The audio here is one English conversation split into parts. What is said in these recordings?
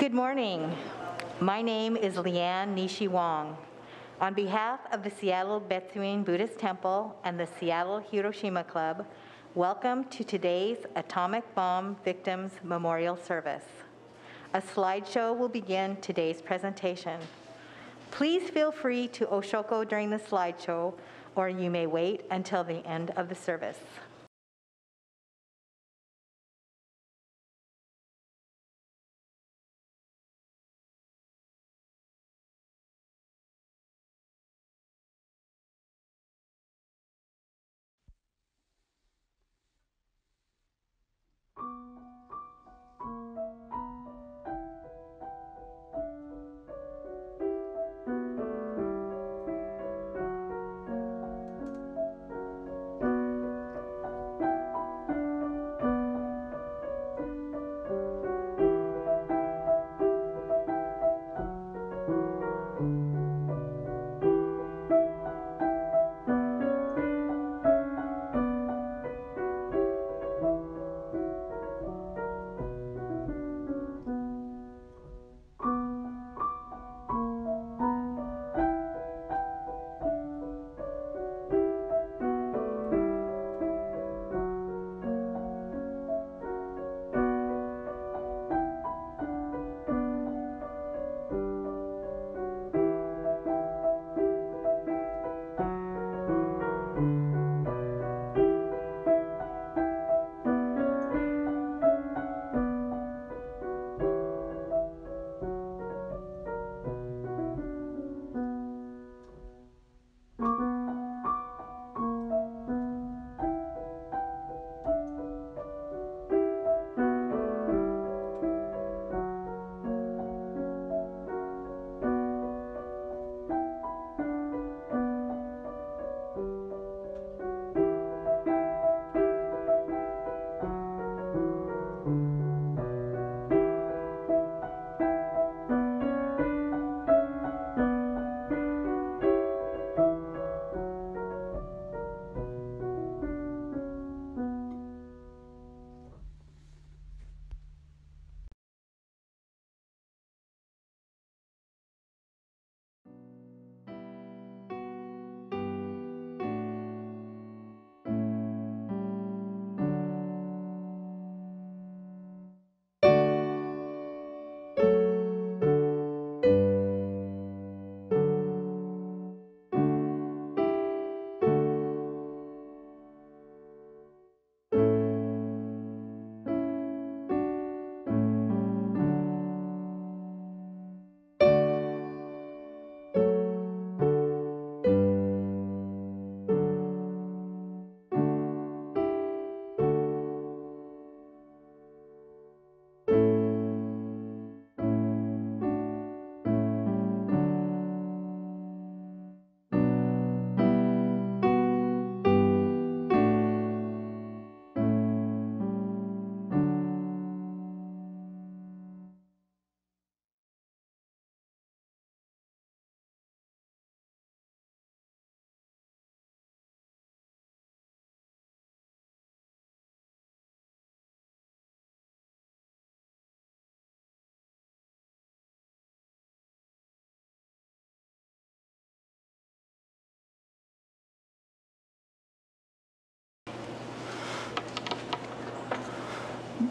Good morning. My name is Leanne Nishi Wong. On behalf of the Seattle Betsuin Buddhist Temple and the Seattle Hiroshima Club, welcome to today's Atomic Bomb Victims Memorial Service. A slideshow will begin today's presentation. Please feel free to oshoko during the slideshow, or you may wait until the end of the service.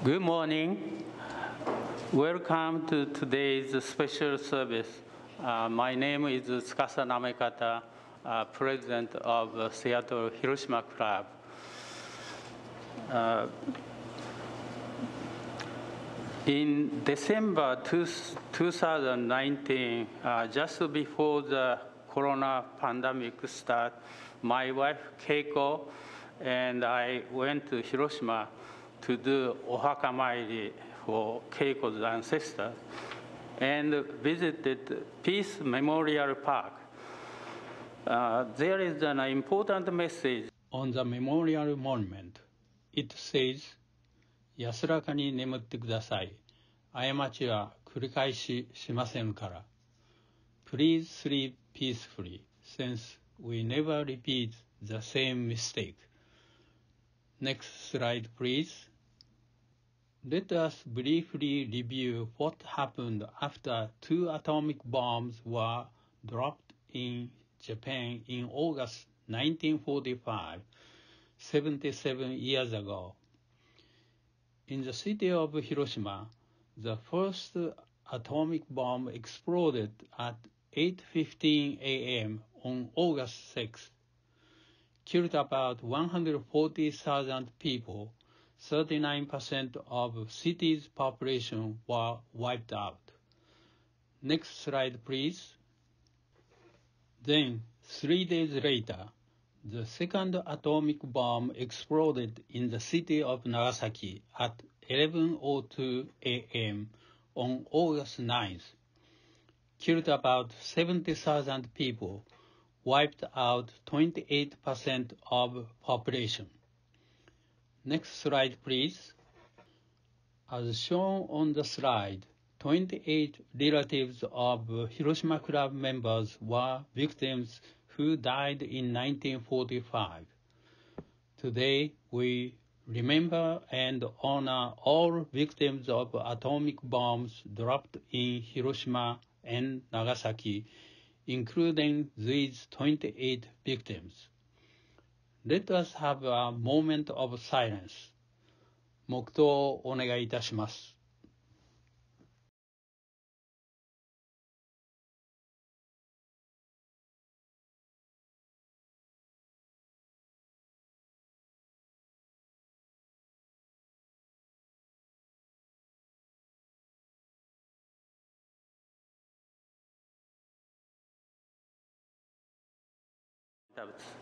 Good morning. Welcome to today's special service. My name is Tsukasa Namekata, President of Seattle Hiroshima Club. In December 2019, just before the corona pandemic started, my wife Keiko and I went to Hiroshima to do Ohaka Mairi for Keiko's ancestors and visited Peace Memorial Park. There is an important message on the memorial monument. It says, 安らかに眠ってください。過ちは繰り返ししませんから。Please sleep peacefully, since we never repeat the same mistake. Next slide, please. Let us briefly review what happened after two atomic bombs were dropped in Japan in August 1945, 77 years ago. In the city of Hiroshima, the first atomic bomb exploded at 8:15 a.m. on August 6, killed about 140,000 people. 39% of city's population were wiped out. Next slide, please. Then, 3 days later, the second atomic bomb exploded in the city of Nagasaki at 11:02 a.m. on August 9th, killed about 70,000 people, wiped out 28% of population. Next slide, please. As shown on the slide, 28 relatives of Hiroshima Club members were victims who died in 1945. Today, we remember and honor all victims of atomic bombs dropped in Hiroshima and Nagasaki, including these 28 victims. Let us have a moment of silence. 黙祷をお願いいたします。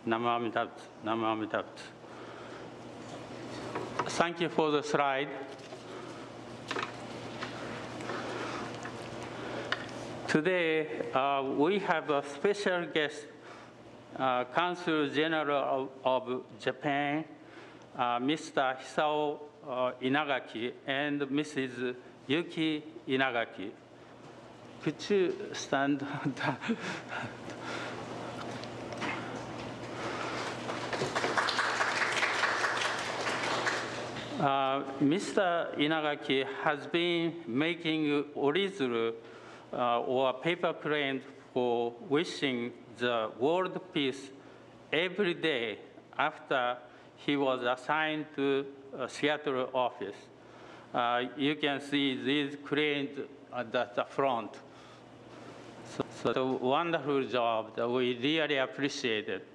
生阿弥陀仏、生阿弥陀仏。Thank you for the slide. Today, we have a special guest, Consul General of Japan, Mr. Hisao Inagaki, and Mrs. Yuki Inagaki. Could you stand? Mr. Inagaki has been making original or paper cranes for wishing the world peace every day after he was assigned to Seattle office. You can see these cranes at the front. So a wonderful job that we really appreciate it.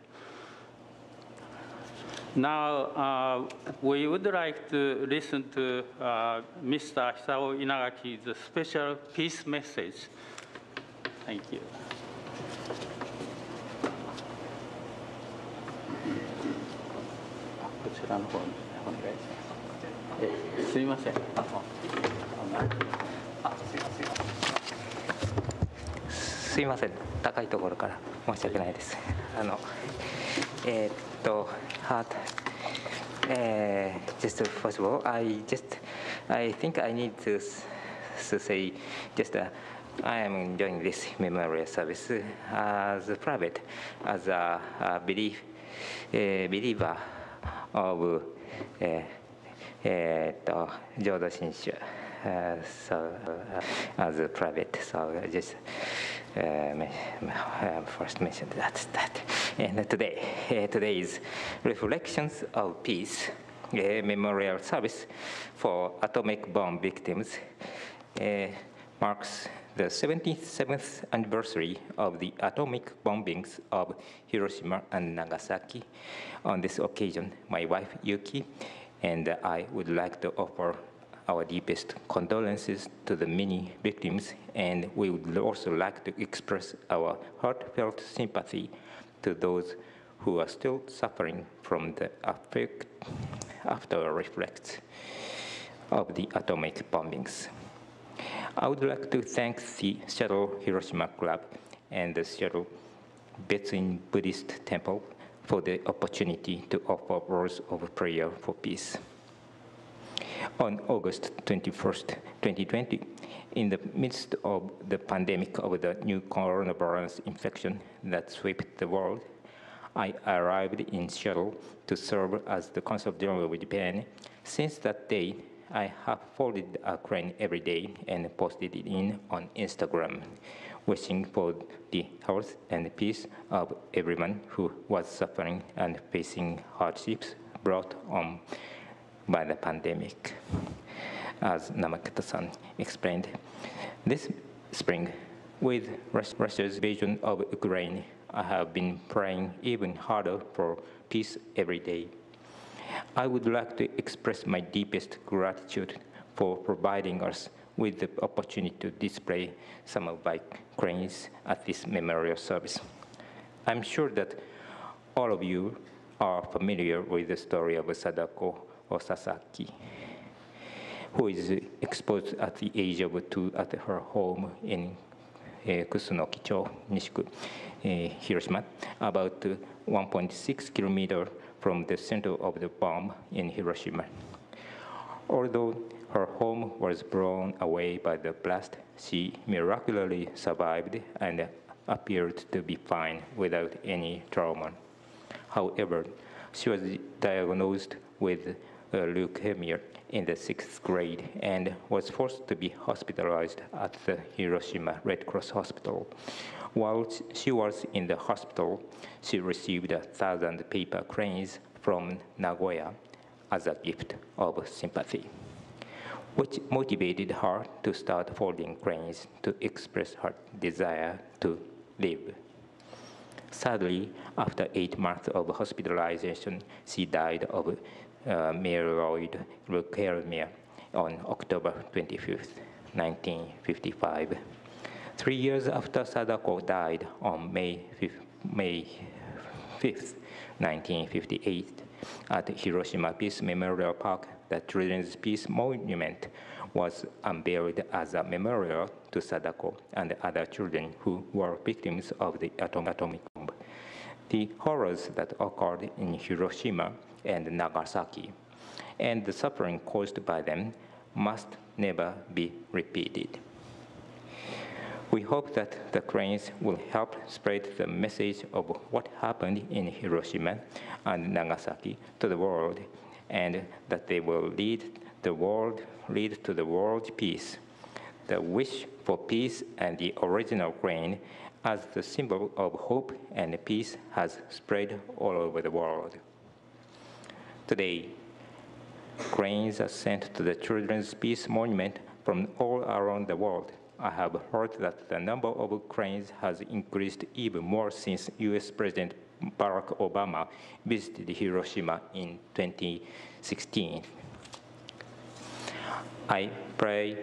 Now, we would like to listen to Mr. Hisao Inagaki's special peace message. Thank you. こちらの方にお願いします。すみません。すいません、高いところから申し訳ないです。just first of all, I think I need to say just I am enjoying this memorial service as private, as a believer of 浄土真宗 so as a private, so just first mentioned that. And today's reflections of peace memorial service for atomic bomb victims marks the 77th anniversary of the atomic bombings of Hiroshima and Nagasaki. On this occasion, my wife Yuki and I would like to offer our deepest condolences to the many victims, and we would also like to express our heartfelt sympathy to those who are still suffering from the after effects of the atomic bombings. I would like to thank the Seattle Hiroshima Club and the Seattle Betsuin Buddhist Temple for the opportunity to offer words of prayer for peace. On August 21st, 2020, in the midst of the pandemic of the new coronavirus infection that swept the world, I arrived in Seattle to serve as the Consul General of Japan. Since that day, I have folded a crane every day and posted it in on Instagram, wishing for the health and peace of everyone who was suffering and facing hardships brought on by the pandemic. As Namakata-san explained, this spring, with Russia's invasion of Ukraine, I have been praying even harder for peace every day. I would like to express my deepest gratitude for providing us with the opportunity to display some of my cranes at this memorial service. I'm sure that all of you are familiar with the story of Sadako Osasaki, who is exposed at the age of 2 at her home in Kusunoki-cho, Nishiku, Hiroshima, about 1.6 kilometers from the center of the bomb in Hiroshima. Although her home was blown away by the blast, she miraculously survived and appeared to be fine without any trauma. However, she was diagnosed with leukemia in the 6th grade and was forced to be hospitalized at the Hiroshima Red Cross Hospital. While she was in the hospital, she received 1,000 paper cranes from Nagoya as a gift of sympathy, which motivated her to start folding cranes to express her desire to live. Sadly, after 8 months of hospitalization, she died of myeloid leukemia on October 25, 1955. 3 years after Sadako died on May 5, 1958, at Hiroshima Peace Memorial Park, the Children's Peace Monument was unveiled as a memorial to Sadako and other children who were victims of the atomic bomb. The horrors that occurred in Hiroshima and Nagasaki and the suffering caused by them must never be repeated. We hope that the cranes will help spread the message of what happened in Hiroshima and Nagasaki to the world, and that they will lead to the world's peace. The wish for peace and the original crane as the symbol of hope and peace has spread all over the world. Today, cranes are sent to the Children's Peace Monument from all around the world. I have heard that the number of cranes has increased even more since US President Barack Obama visited Hiroshima in 2016. I pray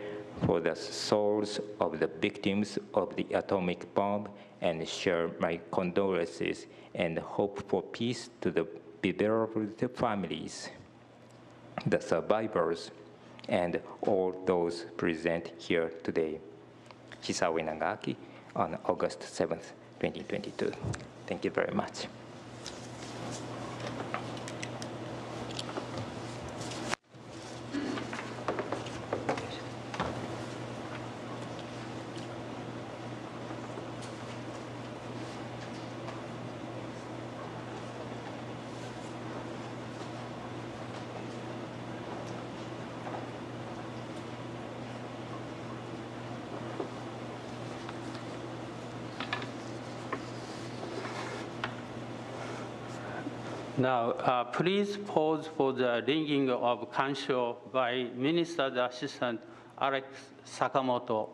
for the souls of the victims of the atomic bomb and share my condolences and hope for peace to the bereaved families, the survivors, and all those present here today. Hisawe Nagaki on August 7th, 2022. Thank you very much. Now, please pause for the ringing of Kansho by Minister's Assistant Alex Sakamoto.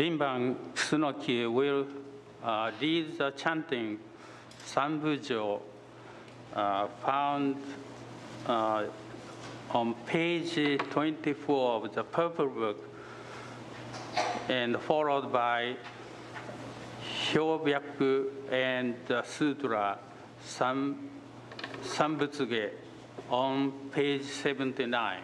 Rinban Tsunoki will lead the chanting Sanbujo found on page 24 of the Purple Book, and followed by Hyobyaku and Sutra Sambutsuge on page 79.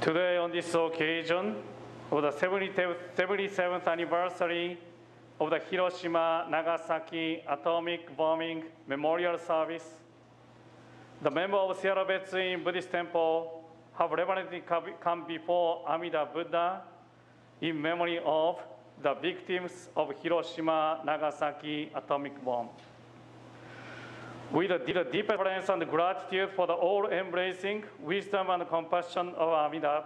Today, on this occasion of the 77th anniversary of the Hiroshima-Nagasaki atomic bombing memorial service, the members of Seattle Betsuin Buddhist Temple have reverently come before Amida Buddha in memory of the victims of Hiroshima-Nagasaki atomic bomb. With the deep reverence and gratitude for the all-embracing wisdom and compassion of Amida,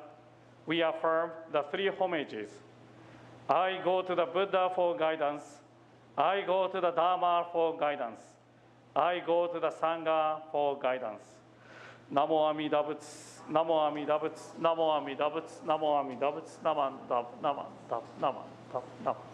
we affirm the three homages. I go to the Buddha for guidance. I go to the Dharma for guidance. I go to the Sangha for guidance. Namo Amida Butsu, Namo Amida Butsu, Namo Amida Butsu, Namo Amida Butsu, Namo Amida Butsu, Namo Amida Butsu, Namo Amida Butsu, Namo.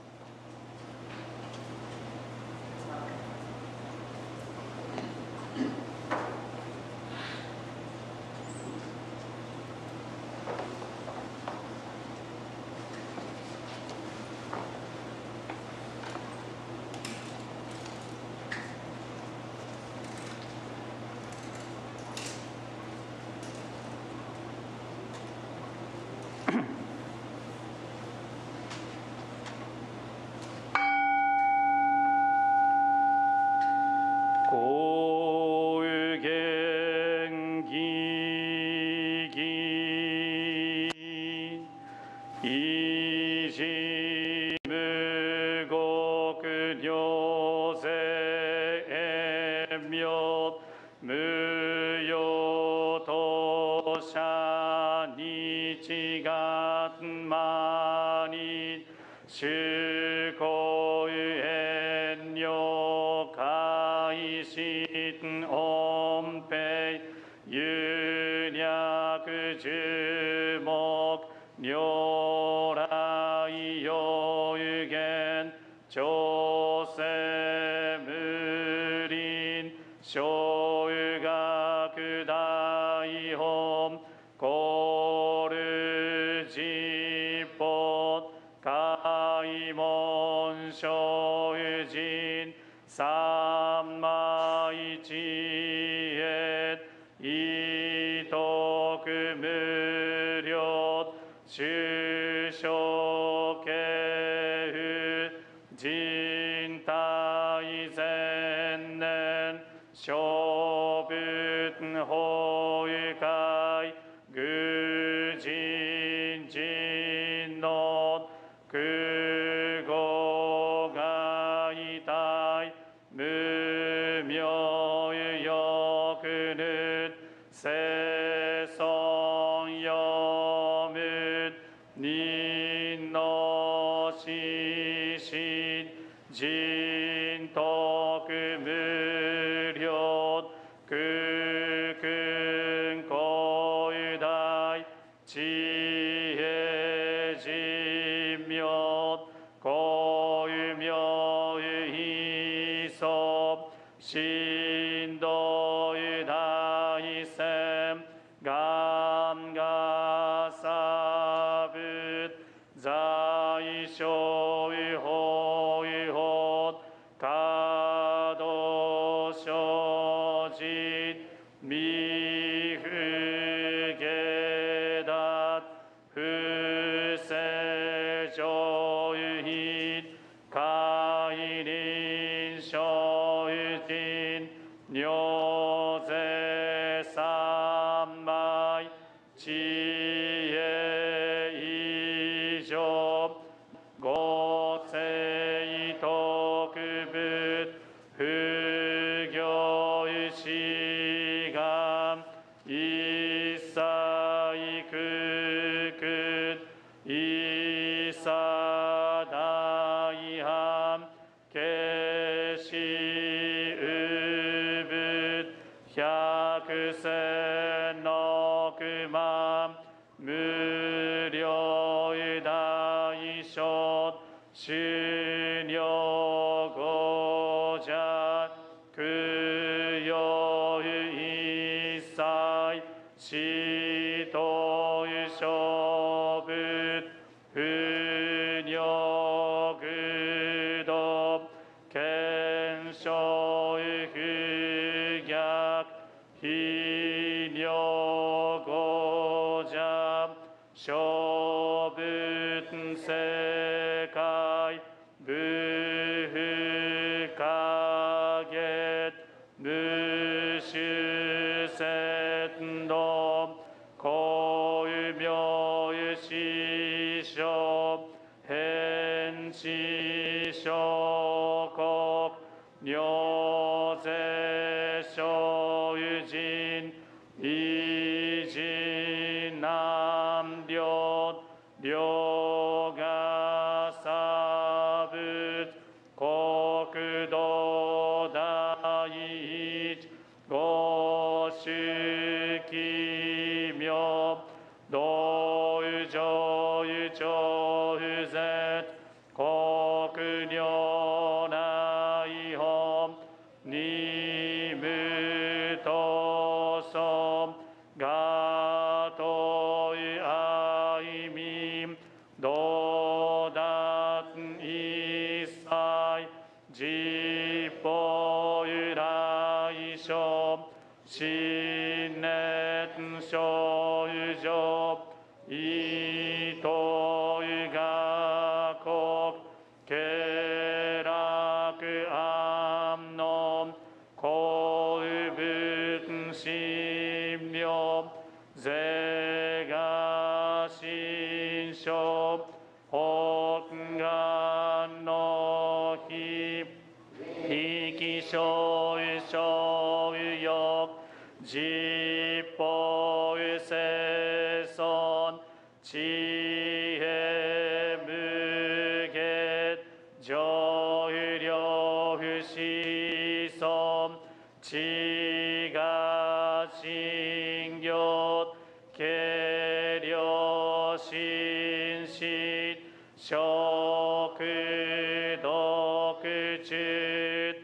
不可get無臭鮮度公明死傷変死小国尿税小友人異人難病両が差物国土第一五種奇妙道上有長不絶国領内本二無闘争がとい愛民道達一切実法由来書新年所有上意図学国経楽安能公文神妙税が新書本願の日力所有所有欲実法生存知恵無下上量不思想知が信行計量心死食毒中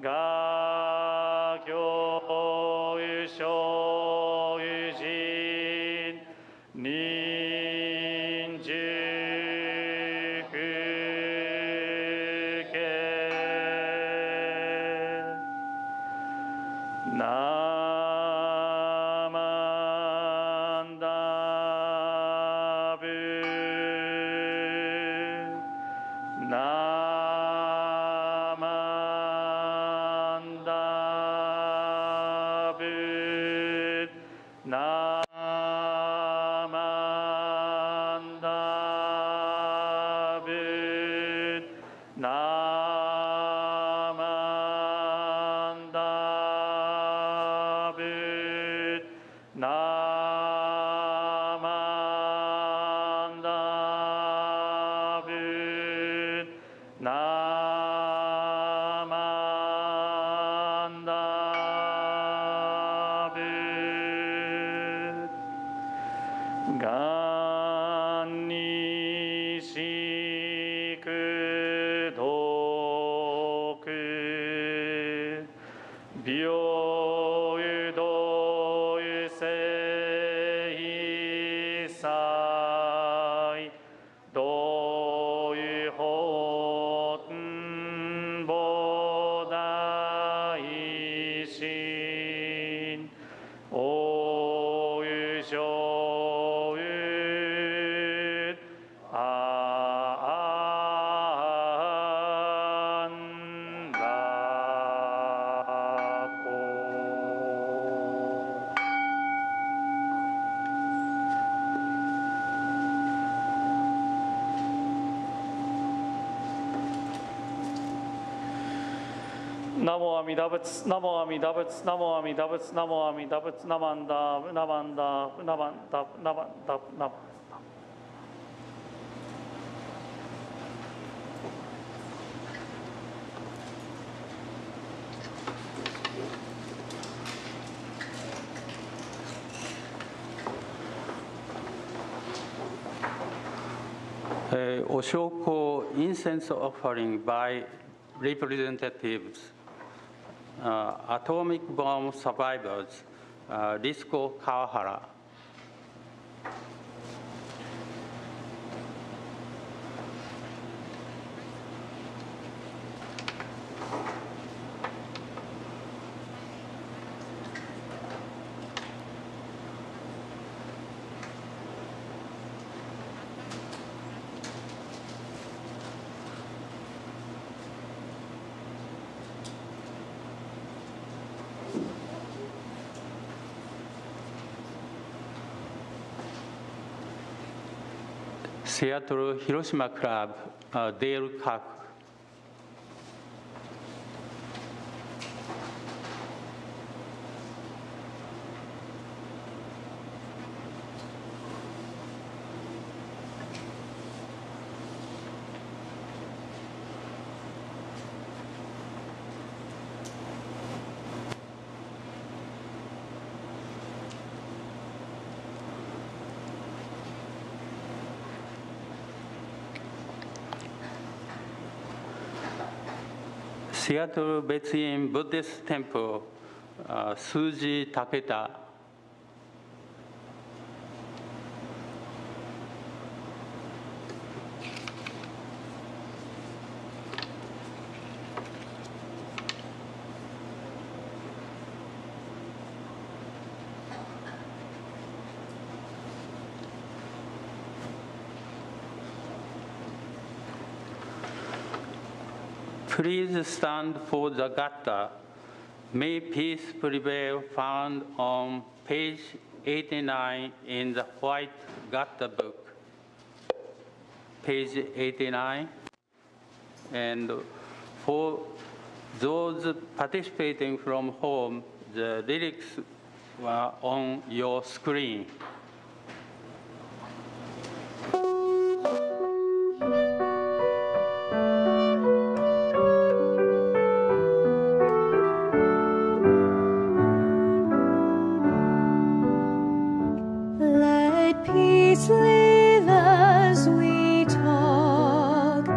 が行所有人人住不敬ナマンダブナマンダブナマンダブナマンダブナマンダブナマンダブがんにしくどく病道生災道本菩提心大有上有安楽ナモ阿弥陀仏、ナモ阿弥陀仏、ナモ阿弥陀仏、ナモ阿弥陀仏、ナマンダーブ、ナマンダーブ、ナマンダーブ、ナマンダーブ、ナマンダーブ。Oshoko incense offering by representatives, atomic bomb survivors, Risco Kawahara. Seattle Hiroshima Club, Dale Kaku. Seattle Betsuin Buddhist Temple, Suji Taketa. Please stand for the Gatta. May peace prevail, found on page 89 in the White Gatta book. Page 89. And for those participating from home, the lyrics were on your screen. Let peace live as we talk,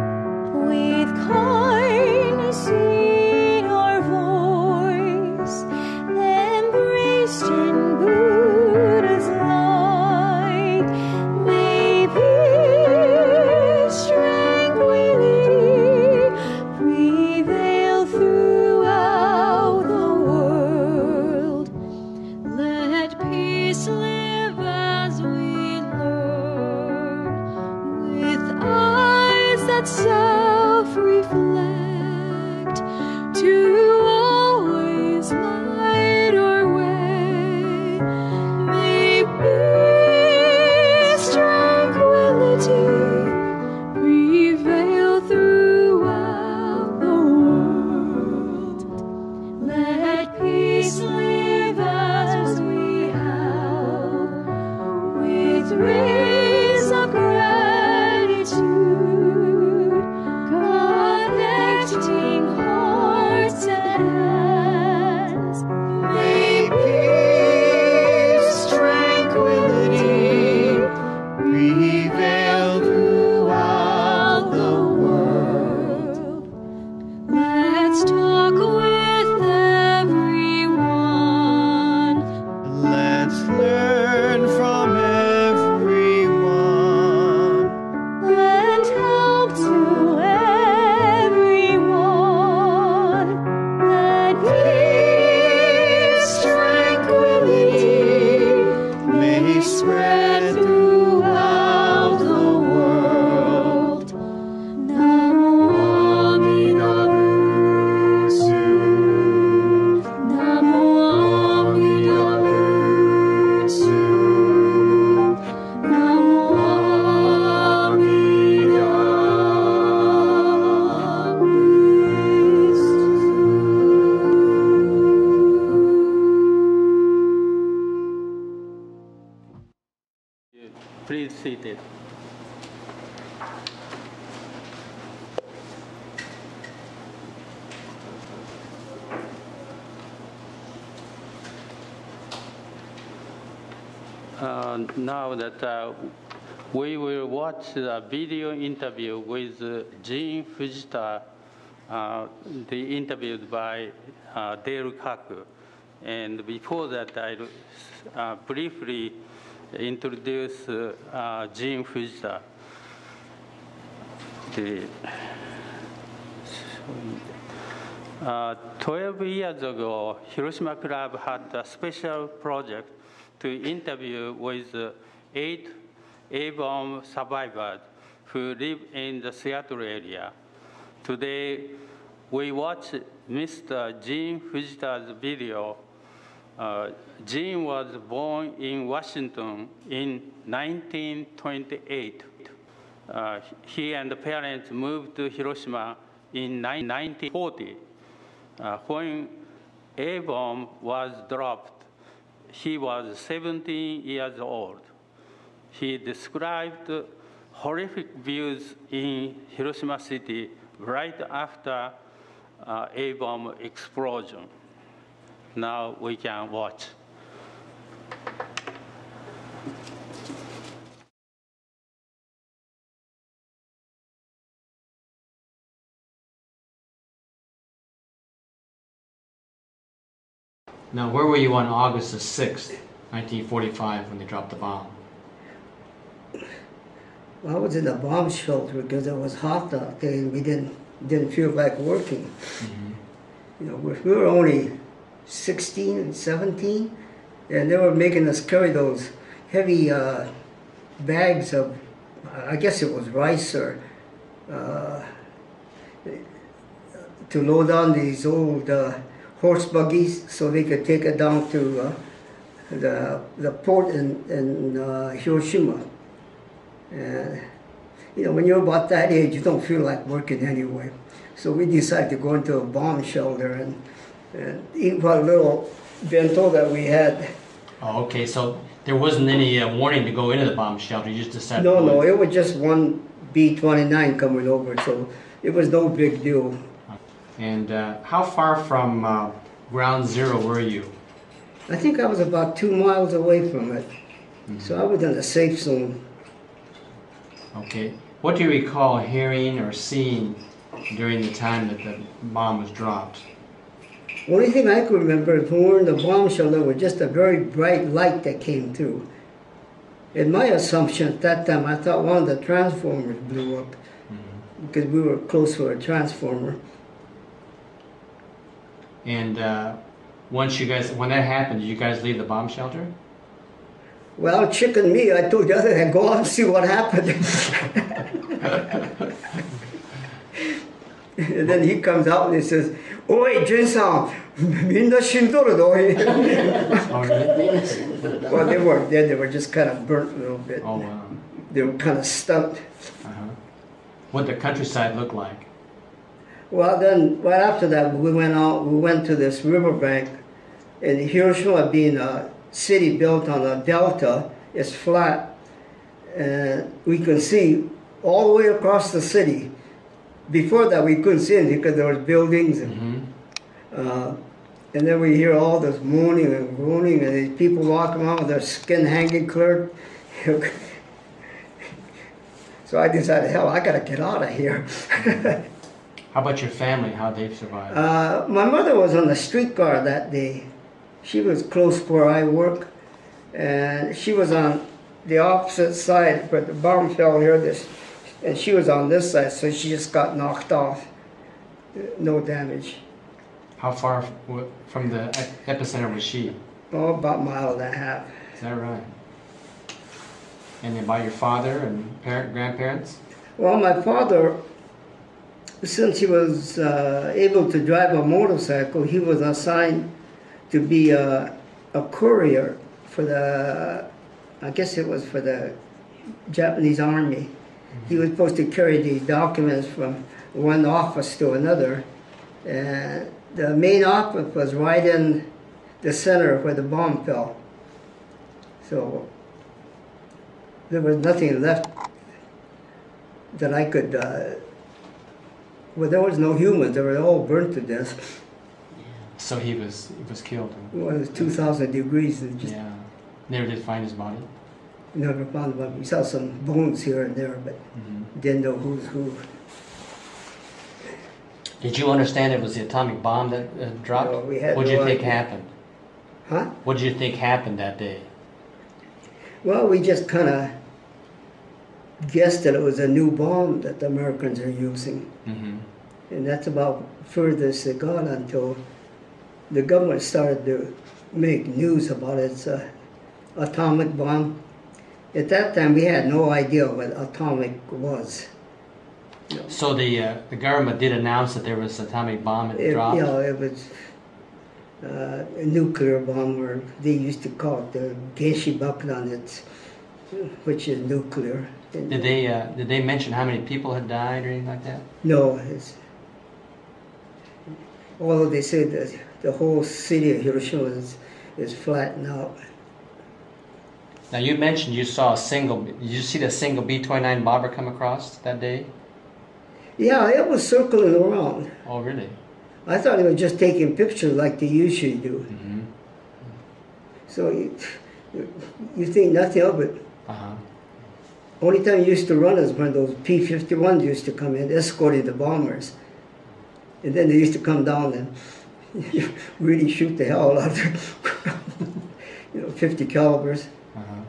with kindness in our voice, embraced in Buddha's light. May peace, tranquility prevail throughout the world. Let peace live as we learn, with eyes that self-reflect, to always light our way. May peace, tranquility prevail throughout the world. Let peace live as we have, with rays of gratitude, connecting hearts and hands. May peace, tranquility prevail throughout the world. Let's talk with everyone. Let's learn from everyone. Lend help to everyone. Let peace, tranquility May spread throughout the world. Namo Amida Butsu. Namo Amida Butsu. Namo Amida Please seated. Now that we will watch the video interview with Jin Fujita, the interviewed by Dale Kaku. And before that, I briefly introduce Jin Fujita. 12 years ago, Hiroshima Club had a special project to interview with 8 A-bomb survivors who live in the Seattle area. Today, we watch Mr. Jin Fujita's video. Jin was born in Washington in 1928. He and the parents moved to Hiroshima in 1940. When A bomb was dropped, he was 17 years old. He described horrific views in Hiroshima city right after A bomb explosion. Now we can watch. Now, where were you on August the 6th, 1945, when they dropped the bomb? Well, I was in a bomb shelter because it was hot out there and we didn't feel like working. Mm-hmm. You know, we were only 16 and 17, and they were making us carry those heavy bags of, I guess it was rice or to load on these old horse buggies so they could take it down to the port in Hiroshima. And you know, when you're about that age, you don't feel like working anyway. So we decided to go into a bomb shelter and eat what little bento that we had. Oh, okay, so there wasn't any warning to go into the bomb shelter, you just decided to No, go in. it was just one B-29 coming over, so it was no big deal. And how far from ground zero were you? I think I was about 2 miles away from it, so I was in a safe zone. Okay. What do you recall hearing or seeing during the time that the bomb was dropped? Only thing I could remember is when we were in the bomb shelter was just a very bright light that came through. In my assumption at that time, I thought one of the transformers blew up because we were close to a transformer. And when that happened, did you guys leave the bomb shelter? Well, chicken me, I told the other guy, go out and see what happened. And then he comes out and he says, "Oi, Jin-san, minna shindoru do." Oh, really? Well, they weren't dead, they were just kind of burnt a little bit. Oh, wow. They were kind of stumped. Uh-huh. What did the countryside look like? Well, then, right after that, we went to this riverbank. And Hiroshima being a city built on a delta, it's flat. And we could see all the way across the city. Before that, we couldn't see anything because there was buildings. And, and then we hear all this moaning and groaning and these people walking around with their skin hanging clear. So I decided, hell, I got to get out of here. How about your family? How they survived? My mother was on the streetcar that day. She was close where I work, and she was on the opposite side, but the bomb fell here, and she was on this side, so she just got knocked off. No damage. How far from the epicenter was she? Oh, about a mile and a half. Is that right? And then by your father and grandparents? Well, my father, since he was able to drive a motorcycle, he was assigned to be a courier for the, I guess it was for the Japanese Army. He was supposed to carry these documents from one office to another. And the main office was right in the center where the bomb fell. So there was nothing left that I could, well, there was no humans, they were all burnt to death. So he was killed. Well, it was 2,000 degrees and just Yeah. Never did find his body? never found one. We saw some bones here and there, but didn't know who's who. Did you understand it was the atomic bomb that dropped? No, we had What did you no think idea. happened? Huh? What did you think happened that day? Well, we just kind of guessed that it was a new bomb that the Americans are using. And that's about furthest it got until the government started to make news about its atomic bomb. At that time, we had no idea what atomic was. So the government did announce that there was an atomic bomb that dropped? You know, it was a nuclear bomb, or they used to call it the Genshi Bakudan, which is nuclear. And, Did they mention how many people had died or anything like that? no, although they say that the whole city of Hiroshima is flattened out. Now you mentioned you saw did you see the single B-29 bomber come across that day? Yeah, it was circling around. Oh, really? I thought it was just taking pictures like they usually do. Mm-hmm. So you think nothing of it. Uh-huh. Only time you used to run is when those P-51s used to come in, escorting the bombers. And then they used to come down and really shoot the hell out of them. 50 calibers. Uh-huh.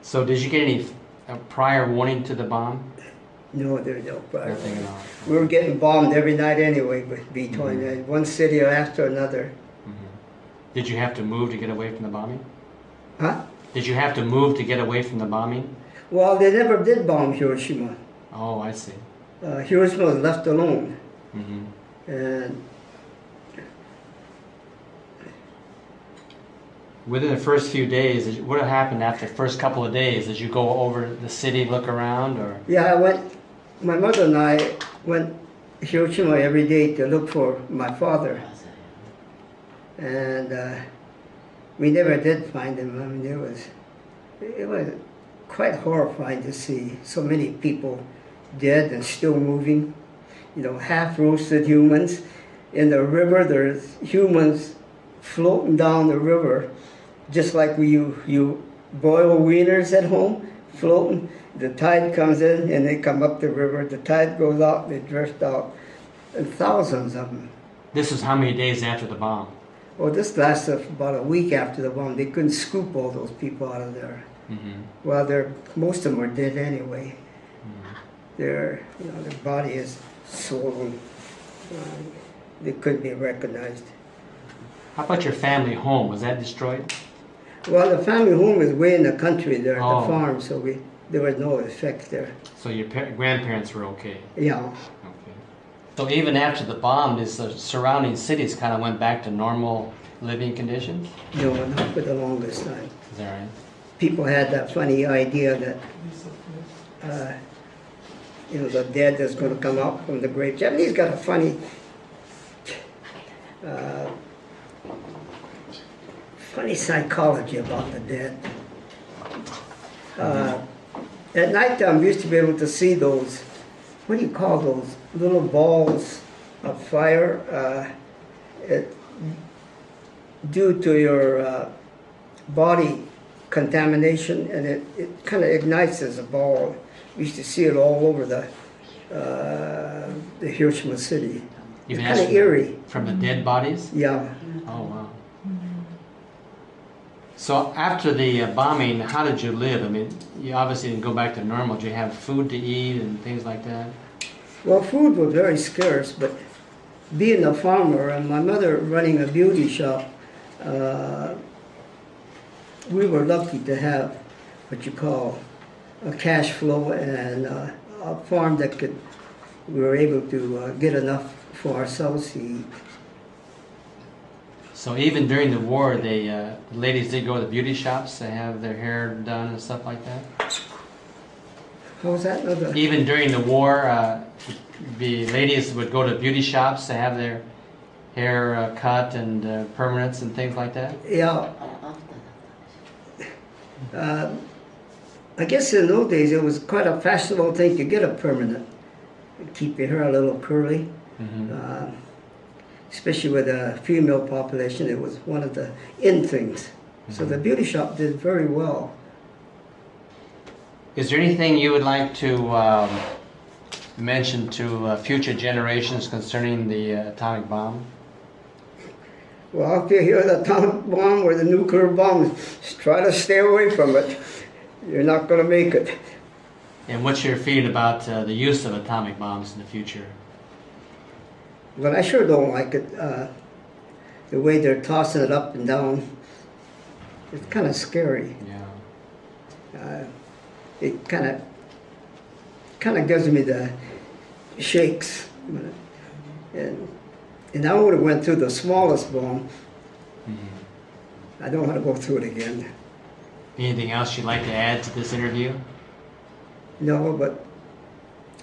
So did you get any prior warning to the bomb? No, there was no problem. Nothing at all. We were getting bombed every night anyway with B-29, one city after another. Mm-hmm. Did you have to move to get away from the bombing? Huh? Did you have to move to get away from the bombing? Well, they never did bomb Hiroshima. Oh, I see. Hiroshima was left alone. Mm-hmm. And Within the first few days, what happened after the first couple of days? Did you go over the city, look around, or? yeah, my mother and I went to Hiroshima every day to look for my father. And we never did find him. I mean, it was quite horrifying to see so many people dead and still moving. Half-roasted humans. In the river, there's humans floating down the river, just like you boil wieners at home, floating. The tide comes in and they come up the river. The tide goes out, they drift out. And thousands of them. This is how many days after the bomb? Well, this lasted about a week after the bomb. They couldn't scoop all those people out of there. Mm-hmm. Well, most of them were dead anyway. Mm-hmm. Their body is swollen. They couldn't be recognized. How about your family home? Was that destroyed? Well, the family home is way in the country there, Oh. the farm, so there was no effect there. So your grandparents were okay? Yeah. Okay. So even after the bomb, the surrounding cities kind of went back to normal living conditions? No, not for the longest time. Is that right? People had that funny idea that, the dead is going to come out from the grave. Japanese got a funny psychology about the dead. At nighttime, we used to be able to see those, what do you call those, little balls of fire due to your body contamination, and it kind of ignites as a ball. We used to see it all over the Hiroshima city. It's kind of eerie. From the dead bodies? Yeah. Oh, wow. So after the bombing, how did you live? I mean, you obviously didn't go back to normal. Did you have food to eat and things like that? Well, food was very scarce, but being a farmer and my mother running a beauty shop, we were lucky to have what you call a cash flow and a farm that we were able to get enough for ourselves to eat. So even during the war, the ladies did go to beauty shops to have their hair done and stuff like that? How was that? Even during the war, the ladies would go to beauty shops to have their hair cut and permanents and things like that? Yeah. I guess in those days it was quite a fashionable thing to get a permanent. Keep your hair a little curly. Mm-hmm. Especially with the female population, it was one of the in things. Mm-hmm. So the beauty shop did very well. Is there anything you would like to mention to future generations concerning the atomic bomb? Well, if you hear the atomic bomb or the nuclear bomb, just try to stay away from it. You're not going to make it. And what's your feeling about the use of atomic bombs in the future? But I sure don't like it. The way they're tossing it up and down, it's kind of scary. Yeah. It kind of gives me the shakes. And I would have went through the smallest bomb. Mm-hmm. I don't want to go through it again. Anything else you'd like to add to this interview? No, but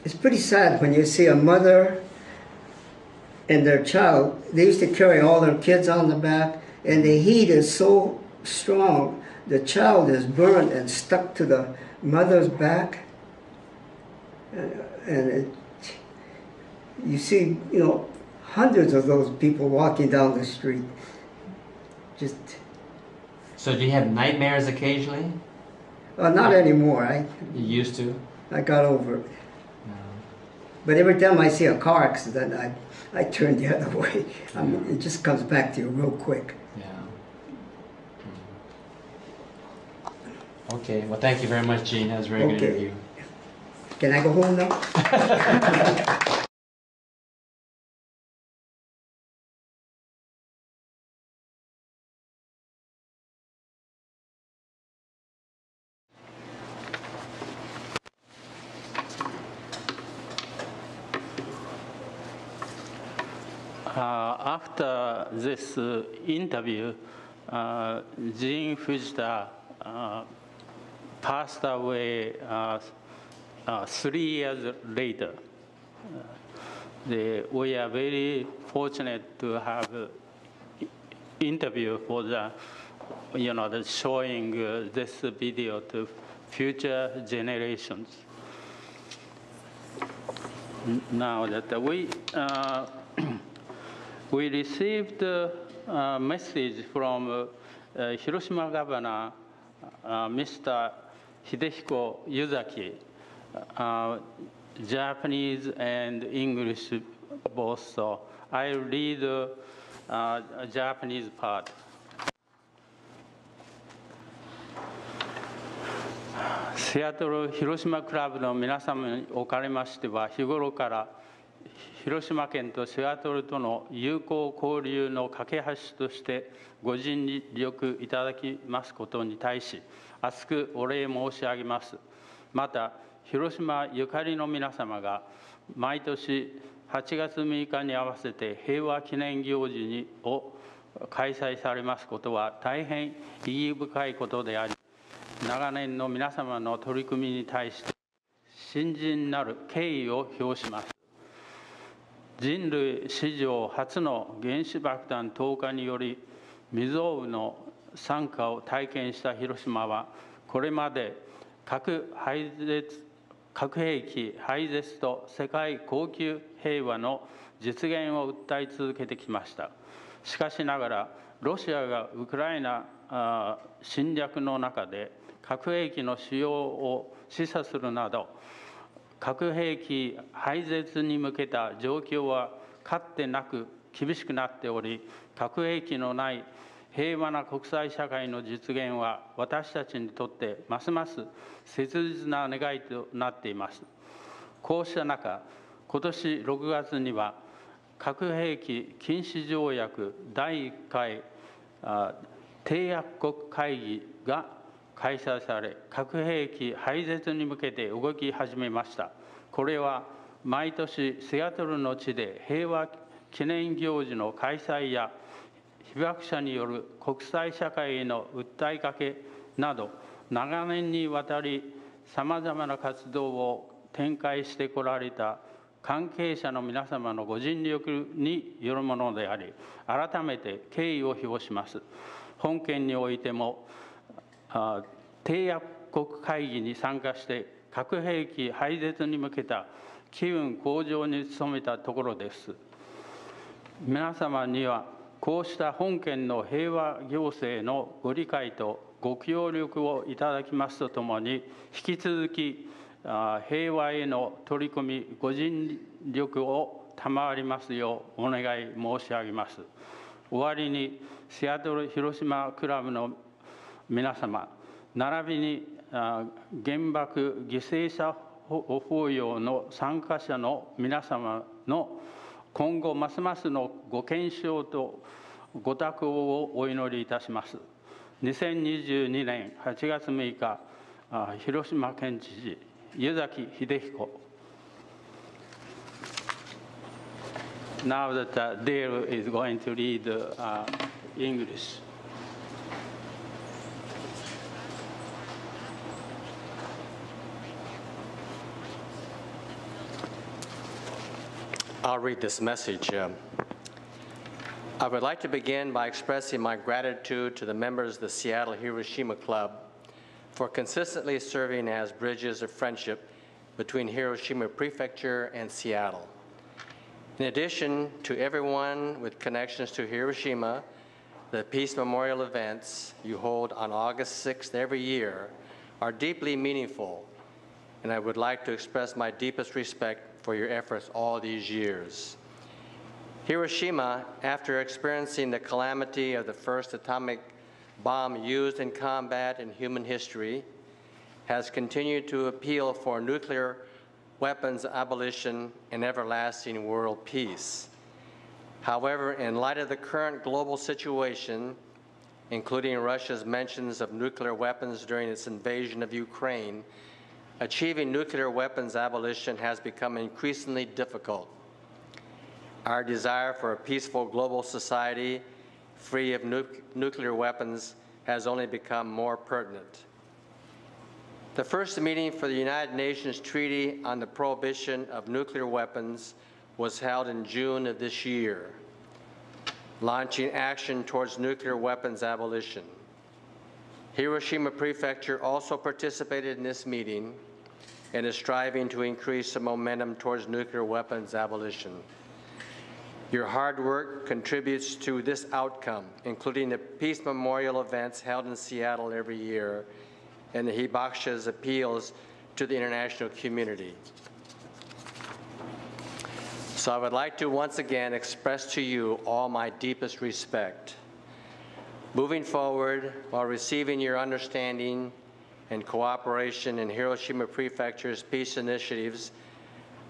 it's pretty sad when you see a mother and their child. They used to carry all their kids on the back, and the heat is so strong. The child is burned and stuck to the mother's back, you see, hundreds of those people walking down the street. Just So do you have nightmares occasionally? not anymore. You used to? I got over it. But every time I see a car accident, I turn the other way. I mean, it just comes back to you real quick. Yeah. Okay, well, thank you very much, Gene. That was a very good Okay. interview. Can I go home now? After this interview, Jin Fujita passed away 3 years later. We are very fortunate to have interview for the showing this video to future generations. Now that we received a message from Hiroshima Governor Mr. Hidehiko Yuzaki, Japanese and English both. So I'll read the Japanese part. シアトル広島クラブの皆様におかれましては、日頃から広島県とシアトルとの友好交流の架け橋としてご尽力いただきますことに対し、厚くお礼申し上げます。また、広島ゆかりの皆様が毎年8月6日に合わせて平和記念行事を開催されますことは大変意義深いことであり、長年の皆様の取り組みに対して深甚なる敬意を表します。人類史上初の原子爆弾投下により未曾有の惨禍を体験した広島は、これまで核兵器廃絶と世界恒久平和の実現を訴え続けてきました。しかしながら、ロシアがウクライナ侵略の中で核兵器の使用を示唆するなど、核兵器廃絶に向けた状況はかつてなく厳しくなっており、核兵器のない平和な国際社会の実現は私たちにとってますます切実な願いとなっています。こうした中、今年6月には核兵器禁止条約第1回締約国会議が開催され、核兵器廃絶に向けて動き始めました。これは毎年シアトルの地で平和記念行事の開催や被爆者による国際社会への訴えかけなど、長年にわたりさまざまな活動を展開してこられた関係者の皆様のご尽力によるものであり、改めて敬意を表します。本件においても締約国会議に参加して核兵器廃絶に向けた機運向上に努めたところです。皆様にはこうした本件の平和行政のご理解とご協力をいただきますとともに、引き続き平和への取り組みご尽力を賜りますようお願い申し上げます。終わりにシアトル広島クラブの皆様、並びに原爆犠牲者法要の参加者の皆様の今後ますますのご健勝とご多幸をお祈りいたします。2022年8月6日、広島県知事、湯崎秀彦。Now that Dale is going to read English. I'll read this message. I would like to begin by expressing my gratitude to the members of the Seattle Hiroshima Club for consistently serving as bridges of friendship between Hiroshima Prefecture and Seattle. In addition to everyone with connections to Hiroshima, the Peace Memorial events you hold on August 6th every year are deeply meaningful, and I would like to express my deepest respect for your efforts all these years. Hiroshima, after experiencing the calamity of the first atomic bomb used in combat in human history, has continued to appeal for nuclear weapons abolition and everlasting world peace. However, in light of the current global situation, including Russia's mentions of nuclear weapons during its invasion of Ukraine, achieving nuclear weapons abolition has become increasingly difficult. Our desire for a peaceful global society free of nuclear weapons has only become more pertinent. The first meeting for the United Nations Treaty on the Prohibition of Nuclear Weapons was held in June of this year, launching action towards nuclear weapons abolition. Hiroshima Prefecture also participated in this meeting and is striving to increase the momentum towards nuclear weapons abolition. Your hard work contributes to this outcome, including the Peace Memorial events held in Seattle every year and the Hibakusha's appeals to the international community. So I would like to once again express to you all my deepest respect. Moving forward, while receiving your understanding and cooperation in Hiroshima Prefecture's peace initiatives,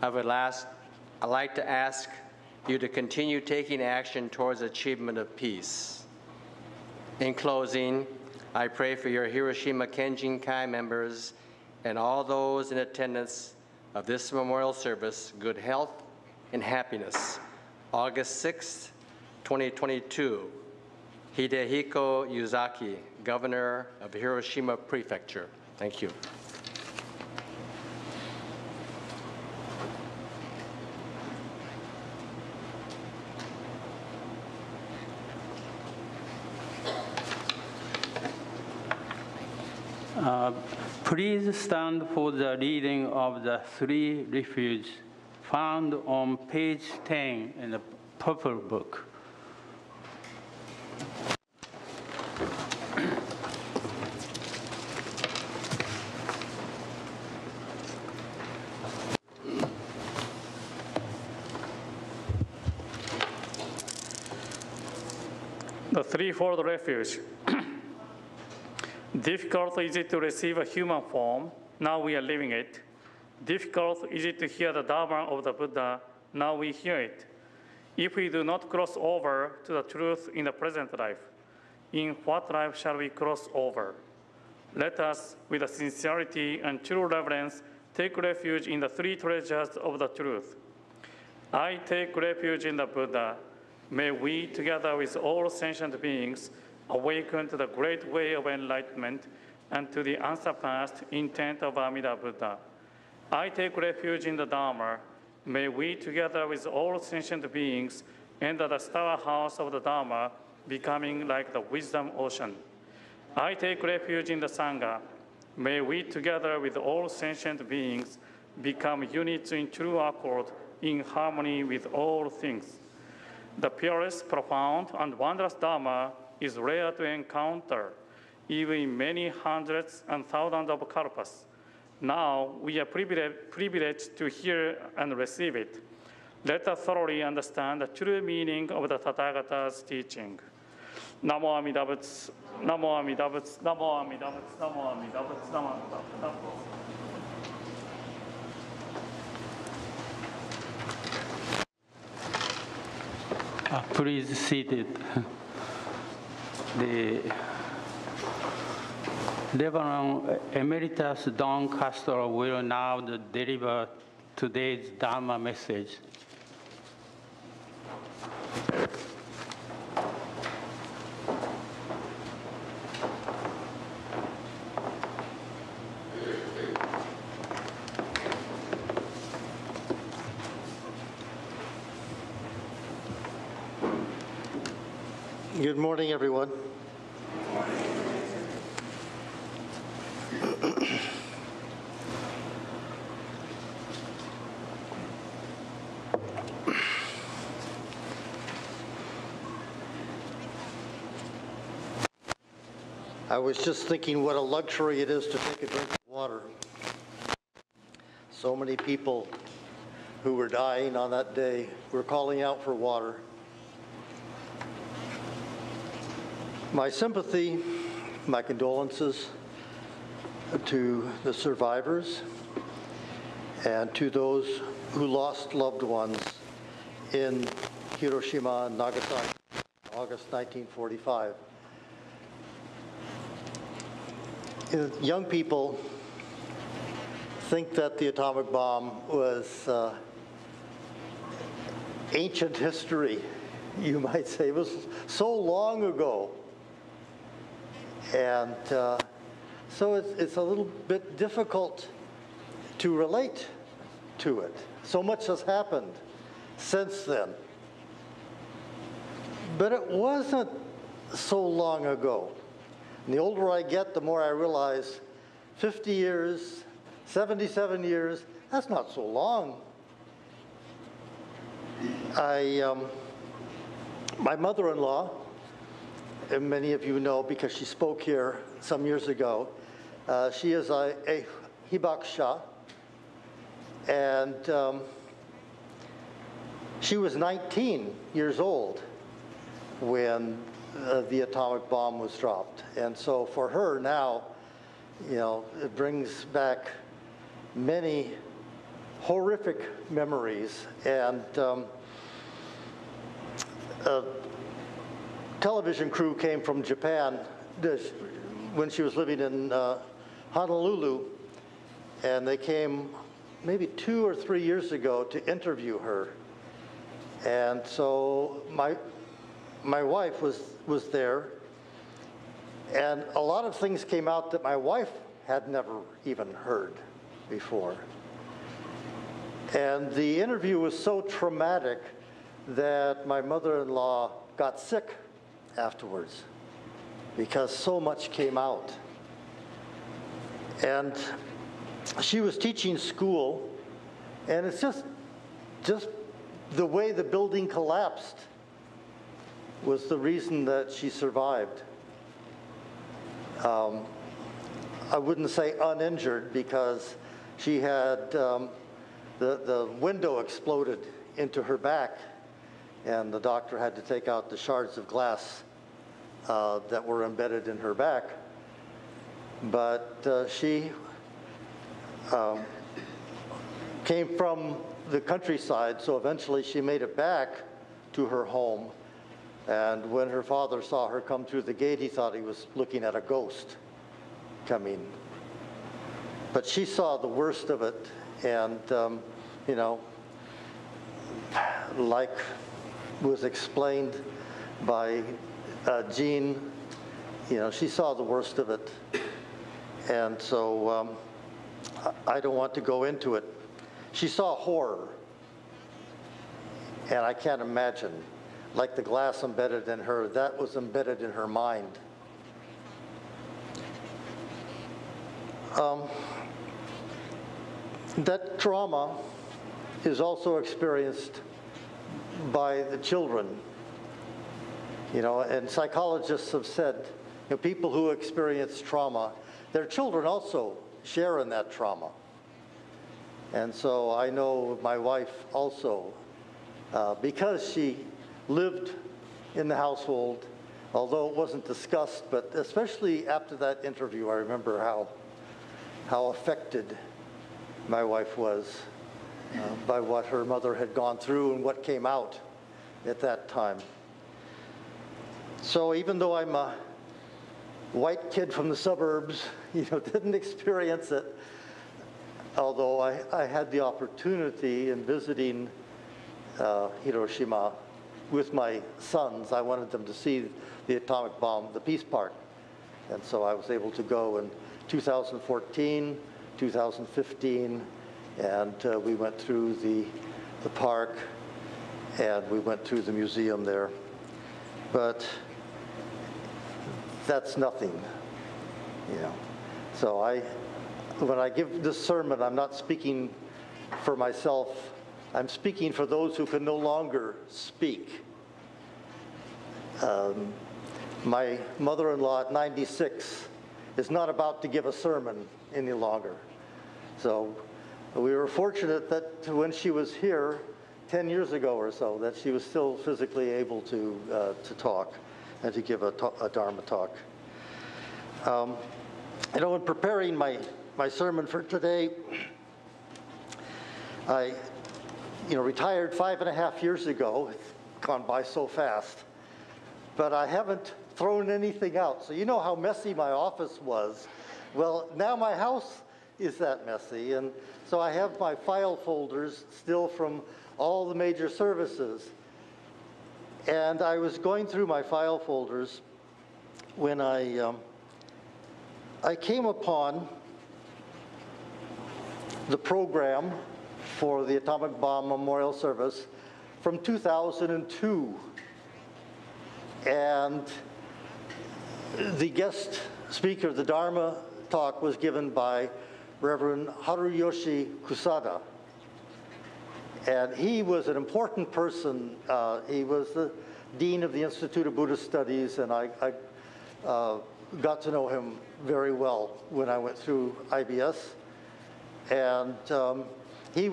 I'd like to ask you to continue taking action towards achievement of peace. In closing, I pray for your Hiroshima Kenjin-kai members and all those in attendance of this memorial service good health and happiness. August 6th, 2022, Hidehiko Yuzaki, Governor of Hiroshima Prefecture. Thank you. Please stand for the reading of the three refuges found on page 10 in the purple book. The threefold refuge. Difficult is it to receive a human form, now we are living it. Difficult is it to hear the Dharma of the Buddha, now we hear it. If we do not cross over to the truth in the present life, in what life shall we cross over? Let us, with sincerity and true reverence, take refuge in the three treasures of the truth. I take refuge in the Buddha. May we, together with all sentient beings, awaken to the great way of enlightenment and to the unsurpassed intent of Amida Buddha. I take refuge in the Dharma. May we, together with all sentient beings, enter the storehouse of the Dharma, becoming like the wisdom ocean. I take refuge in the Sangha. May we, together with all sentient beings, become units in true accord, in harmony with all things. The purest, profound, and wondrous Dharma is rare to encounter, even in many hundreds and thousands of kalpas. Now we are privileged to hear and receive it. Let us thoroughly understand the true meaning of the Tathagata's teaching. Namo Amida Butsu, Namo Amida Butsu, Namo Amida Butsu, Namo Amida Butsu, Namo Amida Butsu. Please seated. The Reverend Emeritus Don Castro will now deliver today's Dharma message. Good morning, everyone. I was just thinking what a luxury it is to take a drink of water. So many people who were dying on that day were calling out for water. My sympathy, my condolences to the survivors and to those who lost loved ones in Hiroshima and Nagasaki, August 1945. Young people think that the atomic bomb was ancient history, you might say. It was so long ago. And so it's a little bit difficult to relate to it. So much has happened since then. But it wasn't so long ago. And the older I get, the more I realize 50 years, 77 years, that's not so long. My mother-in-law, and many of you know because she spoke here some years ago, she is a hibakusha, and she was 19 years old when the atomic bomb was dropped. And so for her now, you know, it brings back many horrific memories. And a television crew came from Japan when she was living in Honolulu, and they came maybe 2 or 3 years ago to interview her. And so my wife was there, and a lot of things came out that my wife had never even heard before. And the interview was so traumatic that my mother-in-law got sick afterwards because so much came out. And she was teaching school, and it's just the way the building collapsed was the reason that she survived. I wouldn't say uninjured because she had, the window exploded into her back, and the doctor had to take out the shards of glass that were embedded in her back. But she came from the countryside, so eventually she made it back to her home. And when her father saw her come through the gate, he thought he was looking at a ghost coming. But she saw the worst of it, and you know, like was explained by Jean, you know, she saw the worst of it. And so I don't want to go into it. She saw horror, and I can't imagine, like the glass embedded in her, that was embedded in her mind. That trauma is also experienced by the children. You know, and psychologists have said, you know, people who experience trauma, their children also share in that trauma. And so I know my wife also, because she lived in the household, although it wasn't discussed, but especially after that interview, I remember how affected my wife was by what her mother had gone through and what came out at that time. So even though I'm a white kid from the suburbs, you know, didn't experience it, although I had the opportunity in visiting Hiroshima with my sons. I wanted them to see the atomic bomb, the Peace Park. And so I was able to go in 2014, 2015, and we went through the park, and we went through the museum there. But that's nothing, you know. So when I give this sermon, I'm not speaking for myself. I'm speaking for those who can no longer speak. My mother-in-law at 96 is not about to give a sermon any longer. So we were fortunate that when she was here 10 years ago or so, that she was still physically able to talk and to give a Dharma talk. You know, in preparing my sermon for today, I retired 5.5 years ago. It's gone by so fast. But I haven't thrown anything out. So you know how messy my office was. Well, now my house is that messy. And so I have my file folders still from all the major services. And I was going through my file folders when I came upon the program for the Atomic Bomb Memorial Service from 2002. And the guest speaker, the Dharma talk, was given by Reverend Haruyoshi Kusada. And he was an important person. He was the dean of the Institute of Buddhist Studies, and I got to know him very well when I went through IBS. And he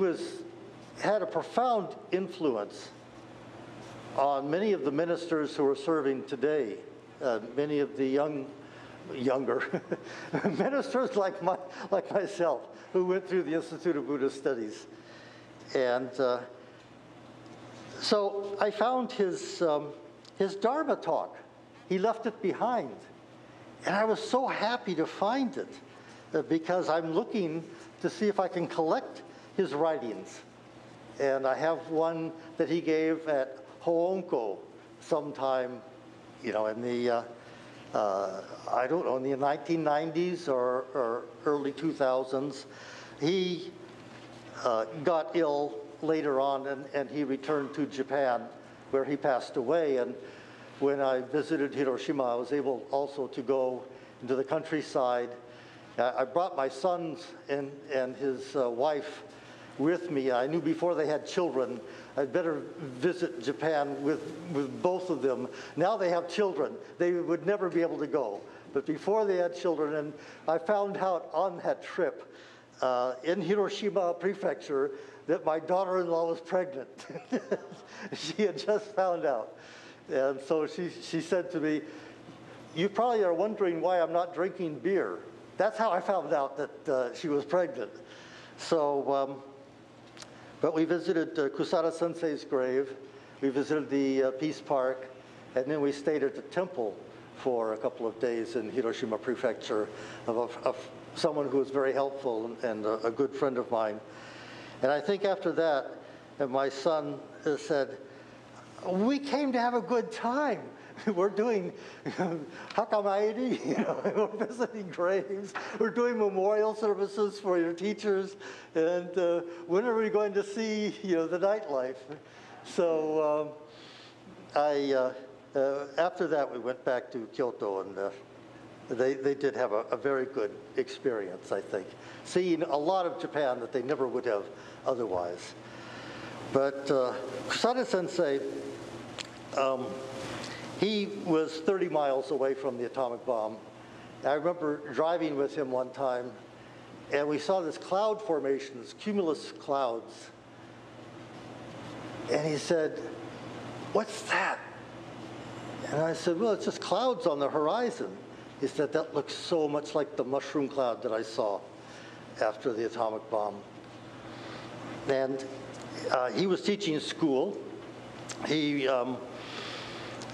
had a profound influence on many of the ministers who are serving today, many of the younger ministers like myself who went through the Institute of Buddhist Studies. And so I found his Dharma talk. He left it behind. And I was so happy to find it because I'm looking to see if I can collect his writings. And I have one that he gave at Hoonko sometime, in the, I don't know, in the 1990s or early 2000s. He got ill later on, and he returned to Japan, where he passed away. And when I visited Hiroshima, I was able also to go into the countryside. I brought my sons and his wife with me. I knew before they had children, I'd better visit Japan with both of them. Now they have children. They would never be able to go. But before they had children, and I found out on that trip in Hiroshima Prefecture that my daughter-in-law was pregnant. She had just found out. And so she said to me, "You probably are wondering why I'm not drinking beer." That's how I found out that she was pregnant. So, but we visited Kusada Sensei's grave. We visited the Peace Park, and then we stayed at the temple for a couple of days in Hiroshima Prefecture of someone who was very helpful and a good friend of mine. And I think after that, my son said, "We came to have a good time. We're doing hakamairi, we're visiting graves, we're doing memorial services for your teachers, and when are we going to see, the nightlife?" So after that, we went back to Kyoto, and they did have a very good experience, I think, seeing a lot of Japan that they never would have otherwise. But Kusada Sensei, he was 30 miles away from the atomic bomb. I remember driving with him one time, and we saw this cloud formation, this cumulus clouds. And he said, "What's that?" And I said, "Well, it's just clouds on the horizon." He said, "That looks so much like the mushroom cloud that I saw after the atomic bomb." And he was teaching school. He,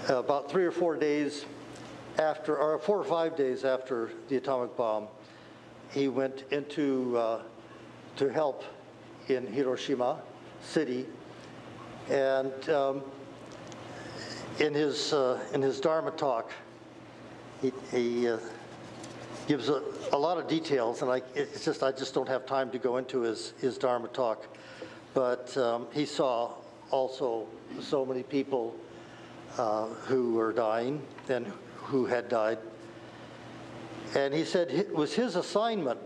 about 3 or 4 days after, or 4 or 5 days after the atomic bomb, he went into to help in Hiroshima City, and in his Dharma talk, he gives a lot of details, and I just don't have time to go into his Dharma talk, but he saw also so many people who were dying and who had died And he said it was his assignment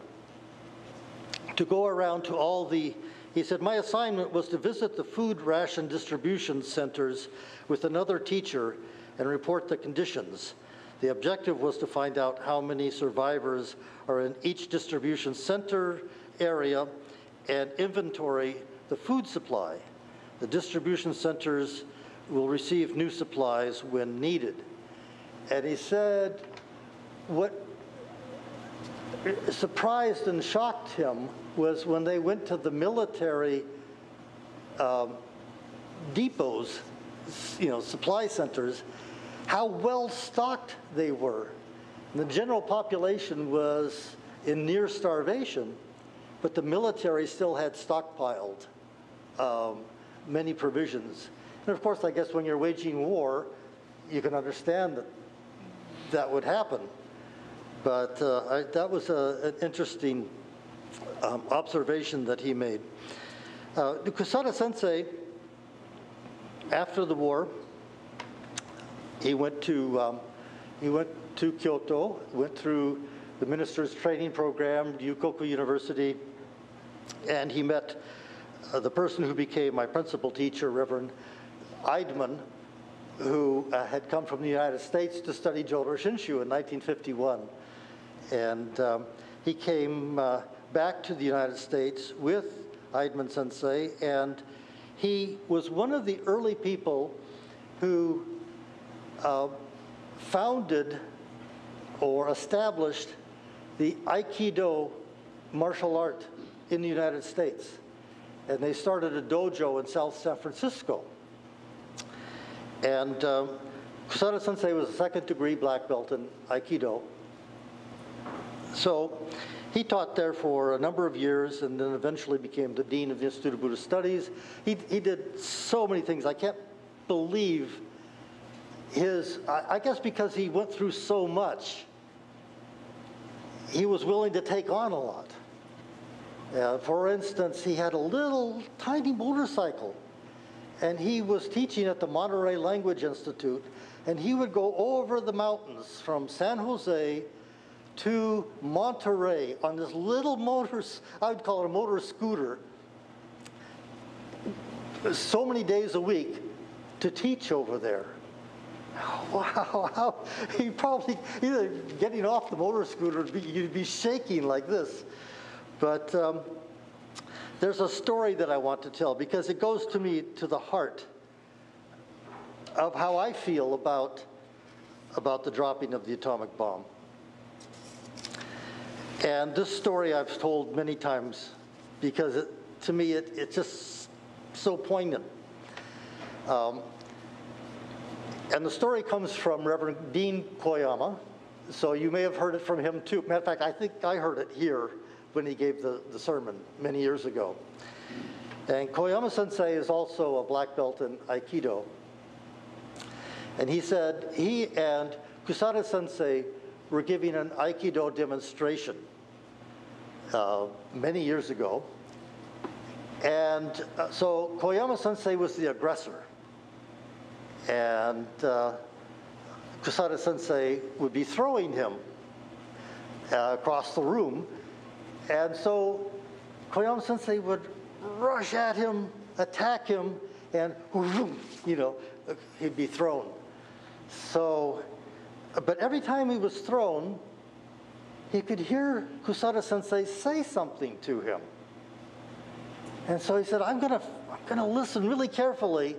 to go around to all the, he said, my assignment was to visit the food ration distribution centers with another teacher and report the conditions. The objective was to find out how many survivors are in each distribution center area and inventory the food supply. The distribution centers will receive new supplies when needed. And he said what surprised and shocked him was when they went to the military depots, supply centers, how well stocked they were. And the general population was in near starvation, but the military still had stockpiled many provisions. And of course, I guess when you're waging war, you can understand that that would happen. But that was an interesting observation that he made. Kusada Sensei, after the war, he went to Kyoto, went through the minister's training program, Yukoku University, and he met the person who became my principal teacher, Reverend Eidman, who had come from the United States to study Jodo Shinshu in 1951. And he came back to the United States with Eidman Sensei, and he was one of the early people who founded or established the Aikido martial art in the United States. And they started a dojo in South San Francisco. And Kusada Sensei was a second-degree black belt in Aikido. So he taught there for a number of years and then eventually became the dean of the Institute of Buddhist Studies. He did so many things. I can't believe I guess because he went through so much, he was willing to take on a lot. For instance, he had a little tiny motorcycle, and he was teaching at the Monterey Language Institute, and he would go over the mountains from San Jose to Monterey on this little I would call it a motor scooter, so many days a week to teach over there. Wow, he probably, either getting off the motor scooter, you'd be shaking like this. But there's a story that I want to tell because it goes to me to the heart of how I feel about the dropping of the atomic bomb. And this story I've told many times because to me it's just so poignant. And the story comes from Reverend Dean Koyama, so you may have heard it from him too. Matter of fact, I think I heard it here when he gave the sermon many years ago. And Koyama Sensei is also a black belt in Aikido. And he said he and Kusada Sensei were giving an Aikido demonstration many years ago. And so Koyama Sensei was the aggressor. And Kusada Sensei would be throwing him across the room. And so Koyama Sensei would rush at him, attack him, and he'd be thrown. So, but every time he was thrown, he could hear Kusada Sensei say something to him. And so he said, I'm gonna listen really carefully,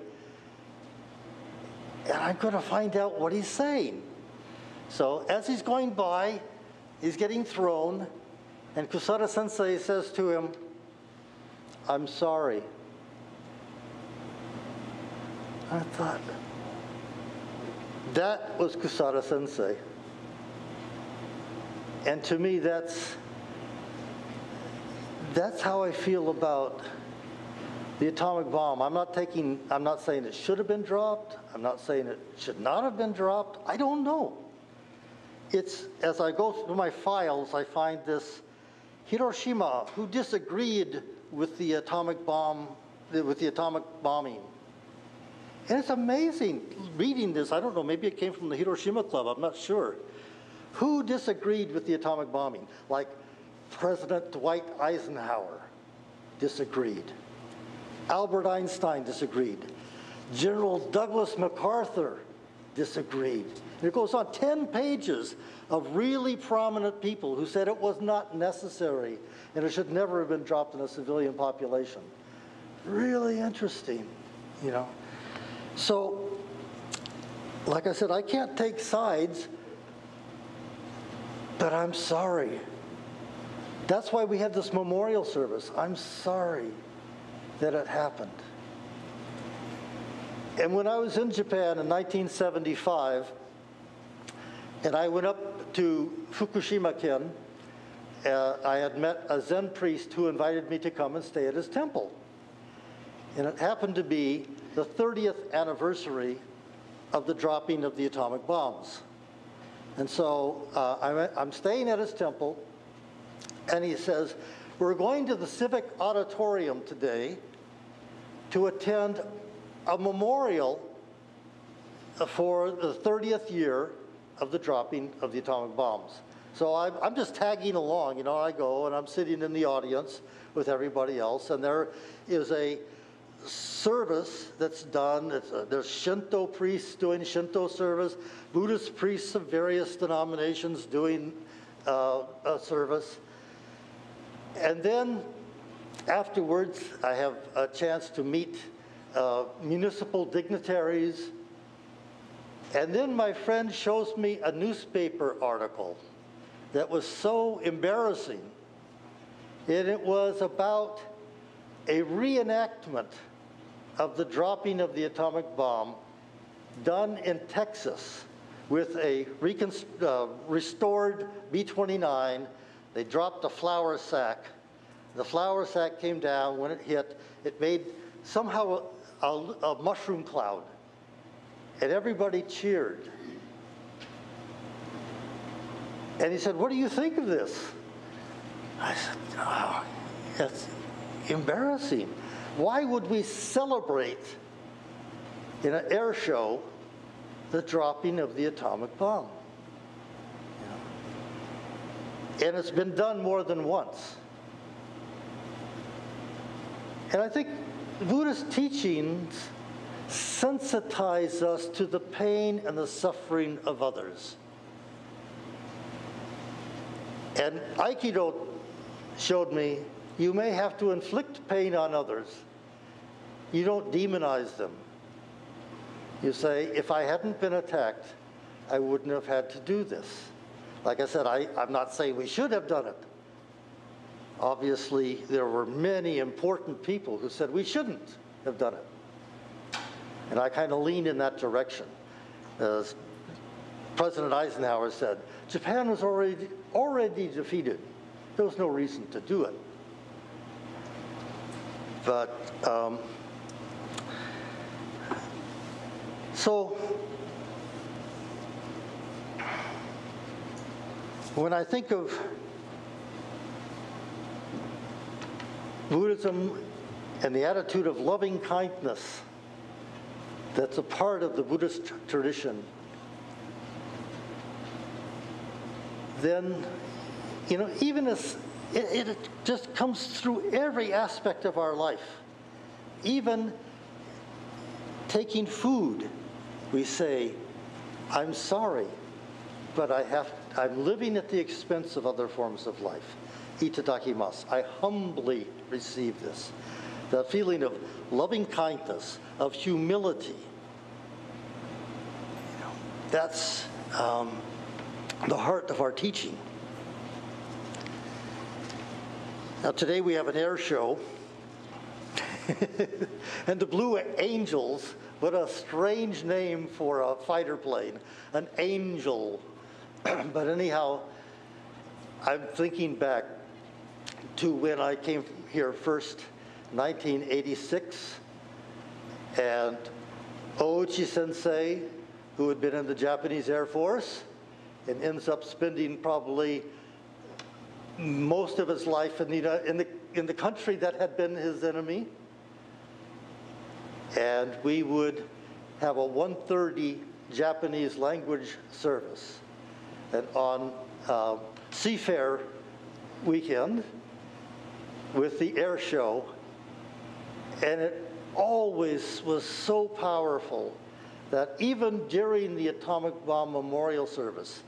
and I'm going to find out what he's saying. So as he's going by, he's getting thrown, and Kusada Sensei says to him, I'm sorry. I thought, that was Kusada Sensei. And to me, that's how I feel about the atomic bomb. I'm not saying it should have been dropped. I'm not saying it should not have been dropped. I don't know. As I go through my files, I find this Hiroshima, who disagreed with the atomic bomb, with the atomic bombing. And it's amazing reading this. I don't know, maybe it came from the Hiroshima Club, I'm not sure. Who disagreed with the atomic bombing? Like President Dwight Eisenhower disagreed. Albert Einstein disagreed. General Douglas MacArthur disagreed. And it goes on 10 pages of really prominent people who said it was not necessary and it should never have been dropped in a civilian population. Really interesting, you know. So, like I said, I can't take sides, but I'm sorry. That's why we had this memorial service. I'm sorry that it happened. And when I was in Japan in 1975, and I went up to Fukushima-ken, I had met a Zen priest who invited me to come and stay at his temple. And it happened to be the 30th anniversary of the dropping of the atomic bombs. And so I'm staying at his temple, and he says, we're going to the Civic Auditorium today to attend a memorial for the 30th year of the dropping of the atomic bombs. So I'm just tagging along, you know, I go and I'm sitting in the audience with everybody else, and there is a service that's done. There's Shinto priests doing Shinto service, Buddhist priests of various denominations doing a service. And then afterwards, I have a chance to meet municipal dignitaries. And then my friend shows me a newspaper article that was so embarrassing. And it was about a reenactment of the dropping of the atomic bomb done in Texas with a restored B-29. They dropped a flour sack. The flour sack came down. When it hit, it made somehow a mushroom cloud. And everybody cheered. And he said, what do you think of this? I said, oh, that's embarrassing. Why would we celebrate in an air show the dropping of the atomic bomb? You know? And it's been done more than once. And I think Buddhist teachings sensitize us to the pain and the suffering of others. And Aikido showed me you may have to inflict pain on others. You don't demonize them. You say, if I hadn't been attacked, I wouldn't have had to do this. Like I said, I'm not saying we should have done it. Obviously, there were many important people who said we shouldn't have done it. And I kind of leaned in that direction. As President Eisenhower said, Japan was already defeated. There was no reason to do it. But, so, when I think of Buddhism and the attitude of loving kindness that's a part of the Buddhist tradition, then, you know, even as it just comes through every aspect of our life. Even taking food, we say, I'm sorry, but I'm living at the expense of other forms of life. Itadakimasu. I humbly receive this. The feeling of loving kindness, of humility. You know, that's the heart of our teaching. Now today we have an air show, and the Blue Angels, what a strange name for a fighter plane, an angel. But anyhow, I'm thinking back to when I came here first, 1986, and Ouchi Sensei, who had been in the Japanese Air Force and ends up spending probably most of his life in the country that had been his enemy. And we would have a 1:30 Japanese language service. and on Seafair weekend with the air show, and it always was so powerful that even during the atomic bomb memorial service,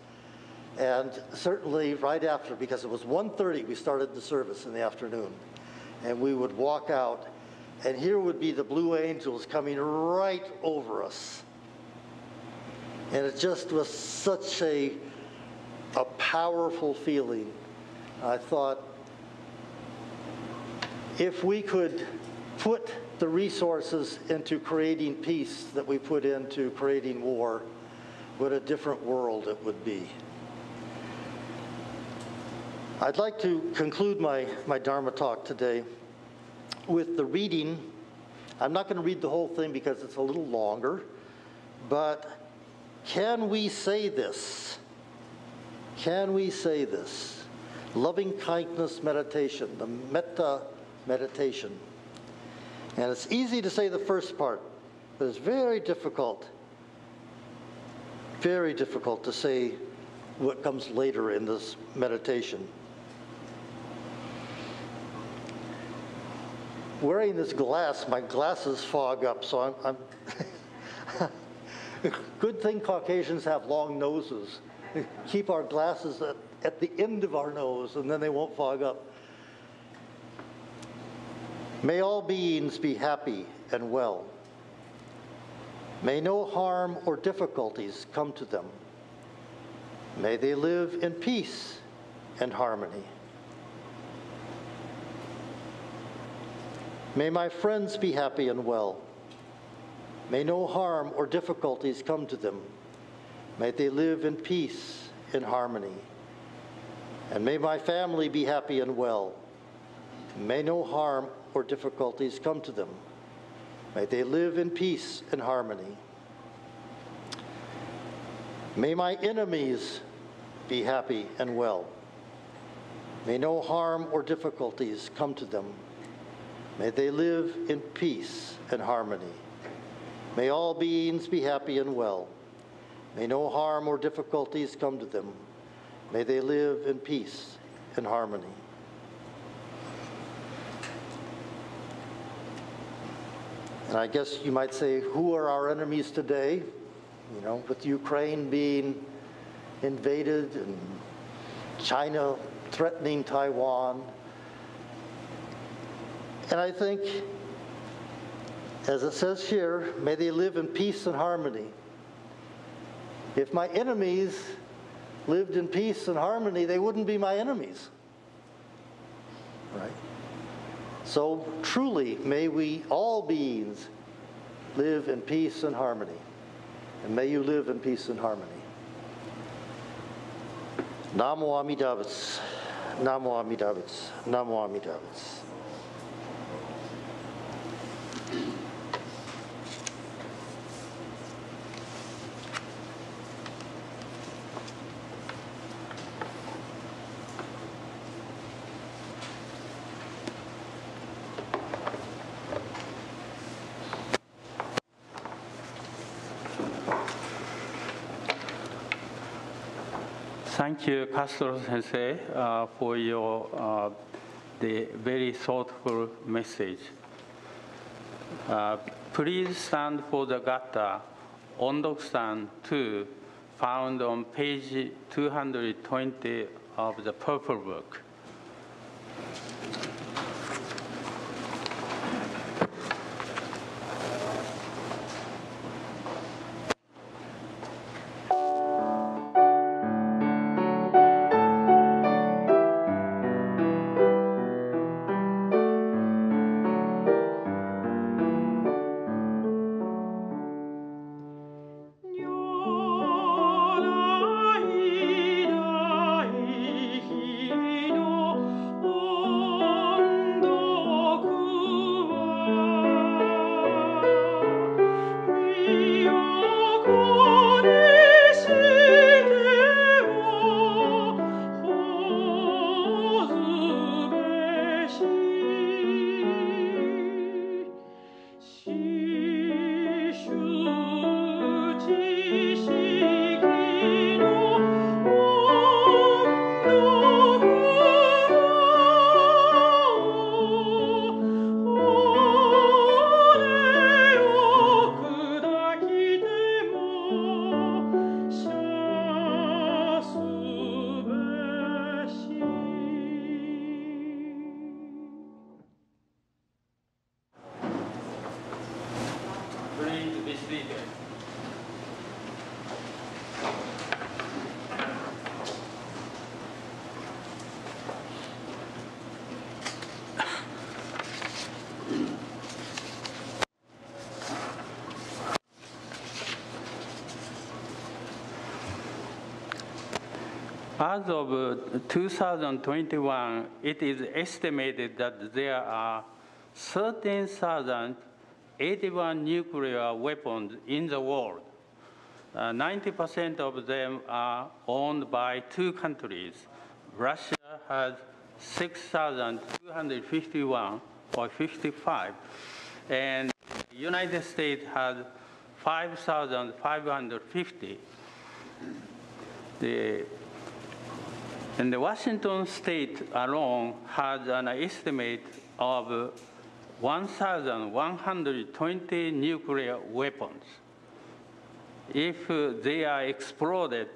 and certainly right after, because it was 1:30, we started the service in the afternoon, and we would walk out, and here would be the Blue Angels coming right over us. And it just was such a powerful feeling. I thought, if we could put the resources into creating peace that we put into creating war, what a different world it would be. I'd like to conclude my Dharma talk today with the reading. I'm not going to read the whole thing because it's a little longer, but can we say this? Can we say this? Loving kindness meditation, the metta meditation. And it's easy to say the first part, but it's very difficult to say what comes later in this meditation. Wearing this glass, my glasses fog up, so I'm good thing Caucasians have long noses. Keep our glasses at the end of our nose, and then they won't fog up. May all beings be happy and well. May no harm or difficulties come to them. May they live in peace and harmony. May my friends be happy and well. May no harm or difficulties come to them. May they live in peace and harmony. And may my family be happy and well. May no harm or difficulties come to them. May they live in peace and harmony. May my enemies be happy and well. May no harm or difficulties come to them. May they live in peace and harmony. May all beings be happy and well. May no harm or difficulties come to them. May they live in peace and harmony. And I guess you might say, who are our enemies today? You know, with Ukraine being invaded and China threatening Taiwan. And I think, as it says here, may they live in peace and harmony. If my enemies lived in peace and harmony, they wouldn't be my enemies, right? So truly, may we all beings live in peace and harmony. And may you live in peace and harmony. Namo Amida Butsu. Namo Amida Butsu. Namo Amida Butsu. Thank you, Castro Sensei, for your the very thoughtful message. Please stand for the Gata, Ondoku-san 2, found on page 220 of the Purple Book. Oh seated. As of 2021, it is estimated that there are 13,081 nuclear weapons in the world. 90% of them are owned by two countries. Russia has 6,251 or 55, and the United States has 5,550. And the Washington state alone has an estimate of 1,120 nuclear weapons. If they are exploded,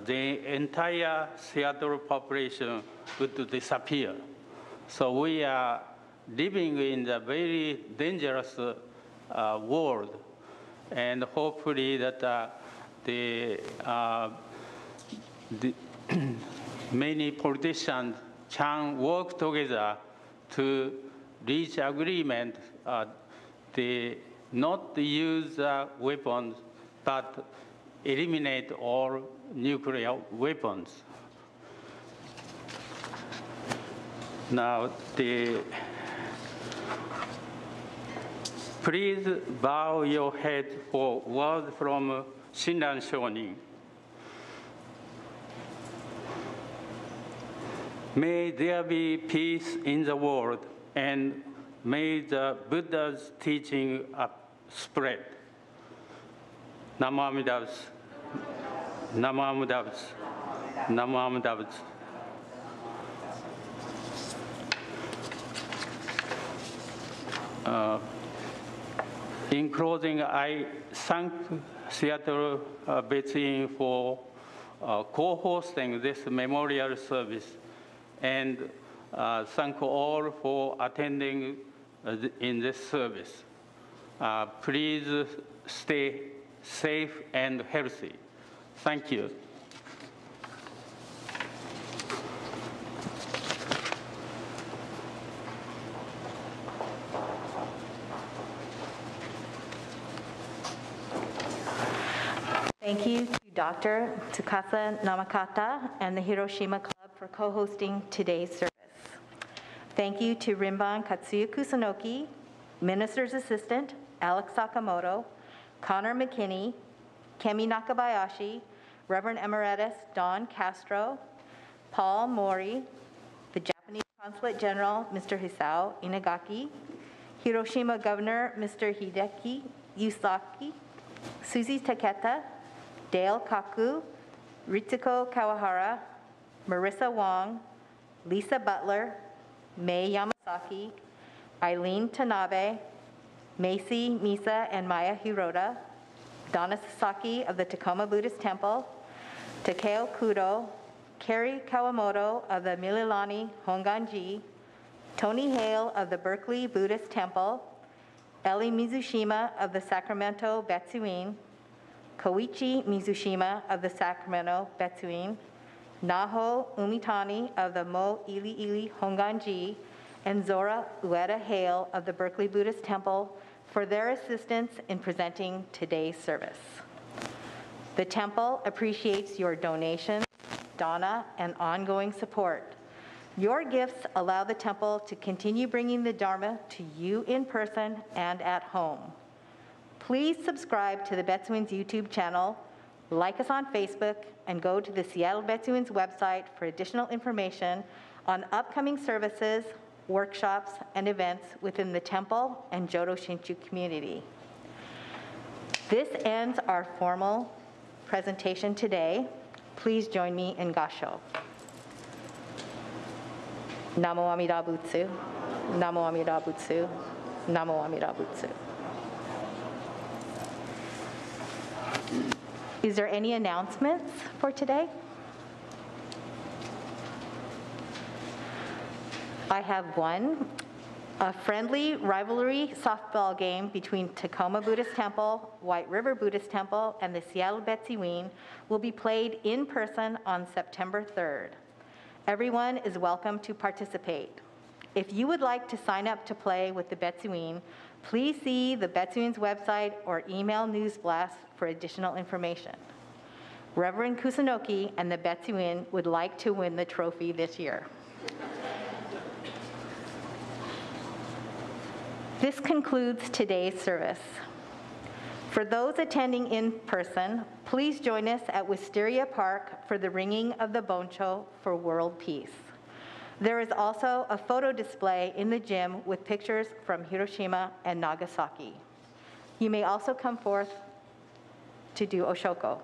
the entire Seattle population would disappear. So we are living in a very dangerous world, and hopefully that the many politicians can work together to reach agreement, not use weapons, but eliminate all nuclear weapons. Now, please bow your head for word from Shinran Shonin. May there be peace in the world, and may the Buddha's teaching spread. Namo Amida Butsu. Namo Amida Butsu. Namo Amida Butsu. In closing, I thank Seattle Betsuin for co-hosting this memorial service, and thank all for attending in this service. Please stay safe and healthy. Thank you. Thank you to Dr. Tsukasa Namakata and the Hiroshima Club for co-hosting today's service. Thank you to Rinban Katsuya Kusunoki, Minister's Assistant Alex Sakamoto, Connor McKinney, Kemi Nakabayashi, Reverend Emeritus Don Castro, Paul Mori, the Japanese Consulate General Mr. Hisao Inagaki, Hiroshima Governor Mr. Hideki Yusaki, Susie Taketa, Dale Kaku, Ritsuko Kawahara, Marissa Wong, Lisa Butler, Mei Yamasaki, Eileen Tanabe, Macy Misa and Maya Hiroda, Donna Sasaki of the Tacoma Buddhist Temple, Takeo Kudo, Kerry Kawamoto of the Mililani Honganji, Tony Hale of the Berkeley Buddhist Temple, Ellie Mizushima of the Sacramento Betsuin, Koichi Mizushima of the Sacramento Betsuin, Naho Umitani of the Mo Ili Ili Honganji, and Zora Ueda Hale of the Berkeley Buddhist Temple for their assistance in presenting today's service. The temple appreciates your donations, dana, and ongoing support. Your gifts allow the temple to continue bringing the Dharma to you in person and at home. Please subscribe to the Betsuin's YouTube channel, like us on Facebook, and go to the Seattle Betsuin's website for additional information on upcoming services, workshops, and events within the temple and Jodo Shinshu community. This ends our formal presentation today. Please join me in Gassho. Namo Amida Butsu, Namo Amida Butsu, Namo Amida Butsu. Is there any announcements for today? I have one. A friendly rivalry softball game between Tacoma Buddhist Temple, White River Buddhist Temple, and the Seattle Betsuin will be played in person on September 3rd. Everyone is welcome to participate. If you would like to sign up to play with the Betsuin, please see the Betsuin's website or email news blast for additional information. Reverend Kusunoki and the Betsuin would like to win the trophy this year. This concludes today's service. For those attending in person, please join us at Wisteria Park for the ringing of the boncho for world peace. There is also a photo display in the gym with pictures from Hiroshima and Nagasaki. You may also come forth to do Oshoko.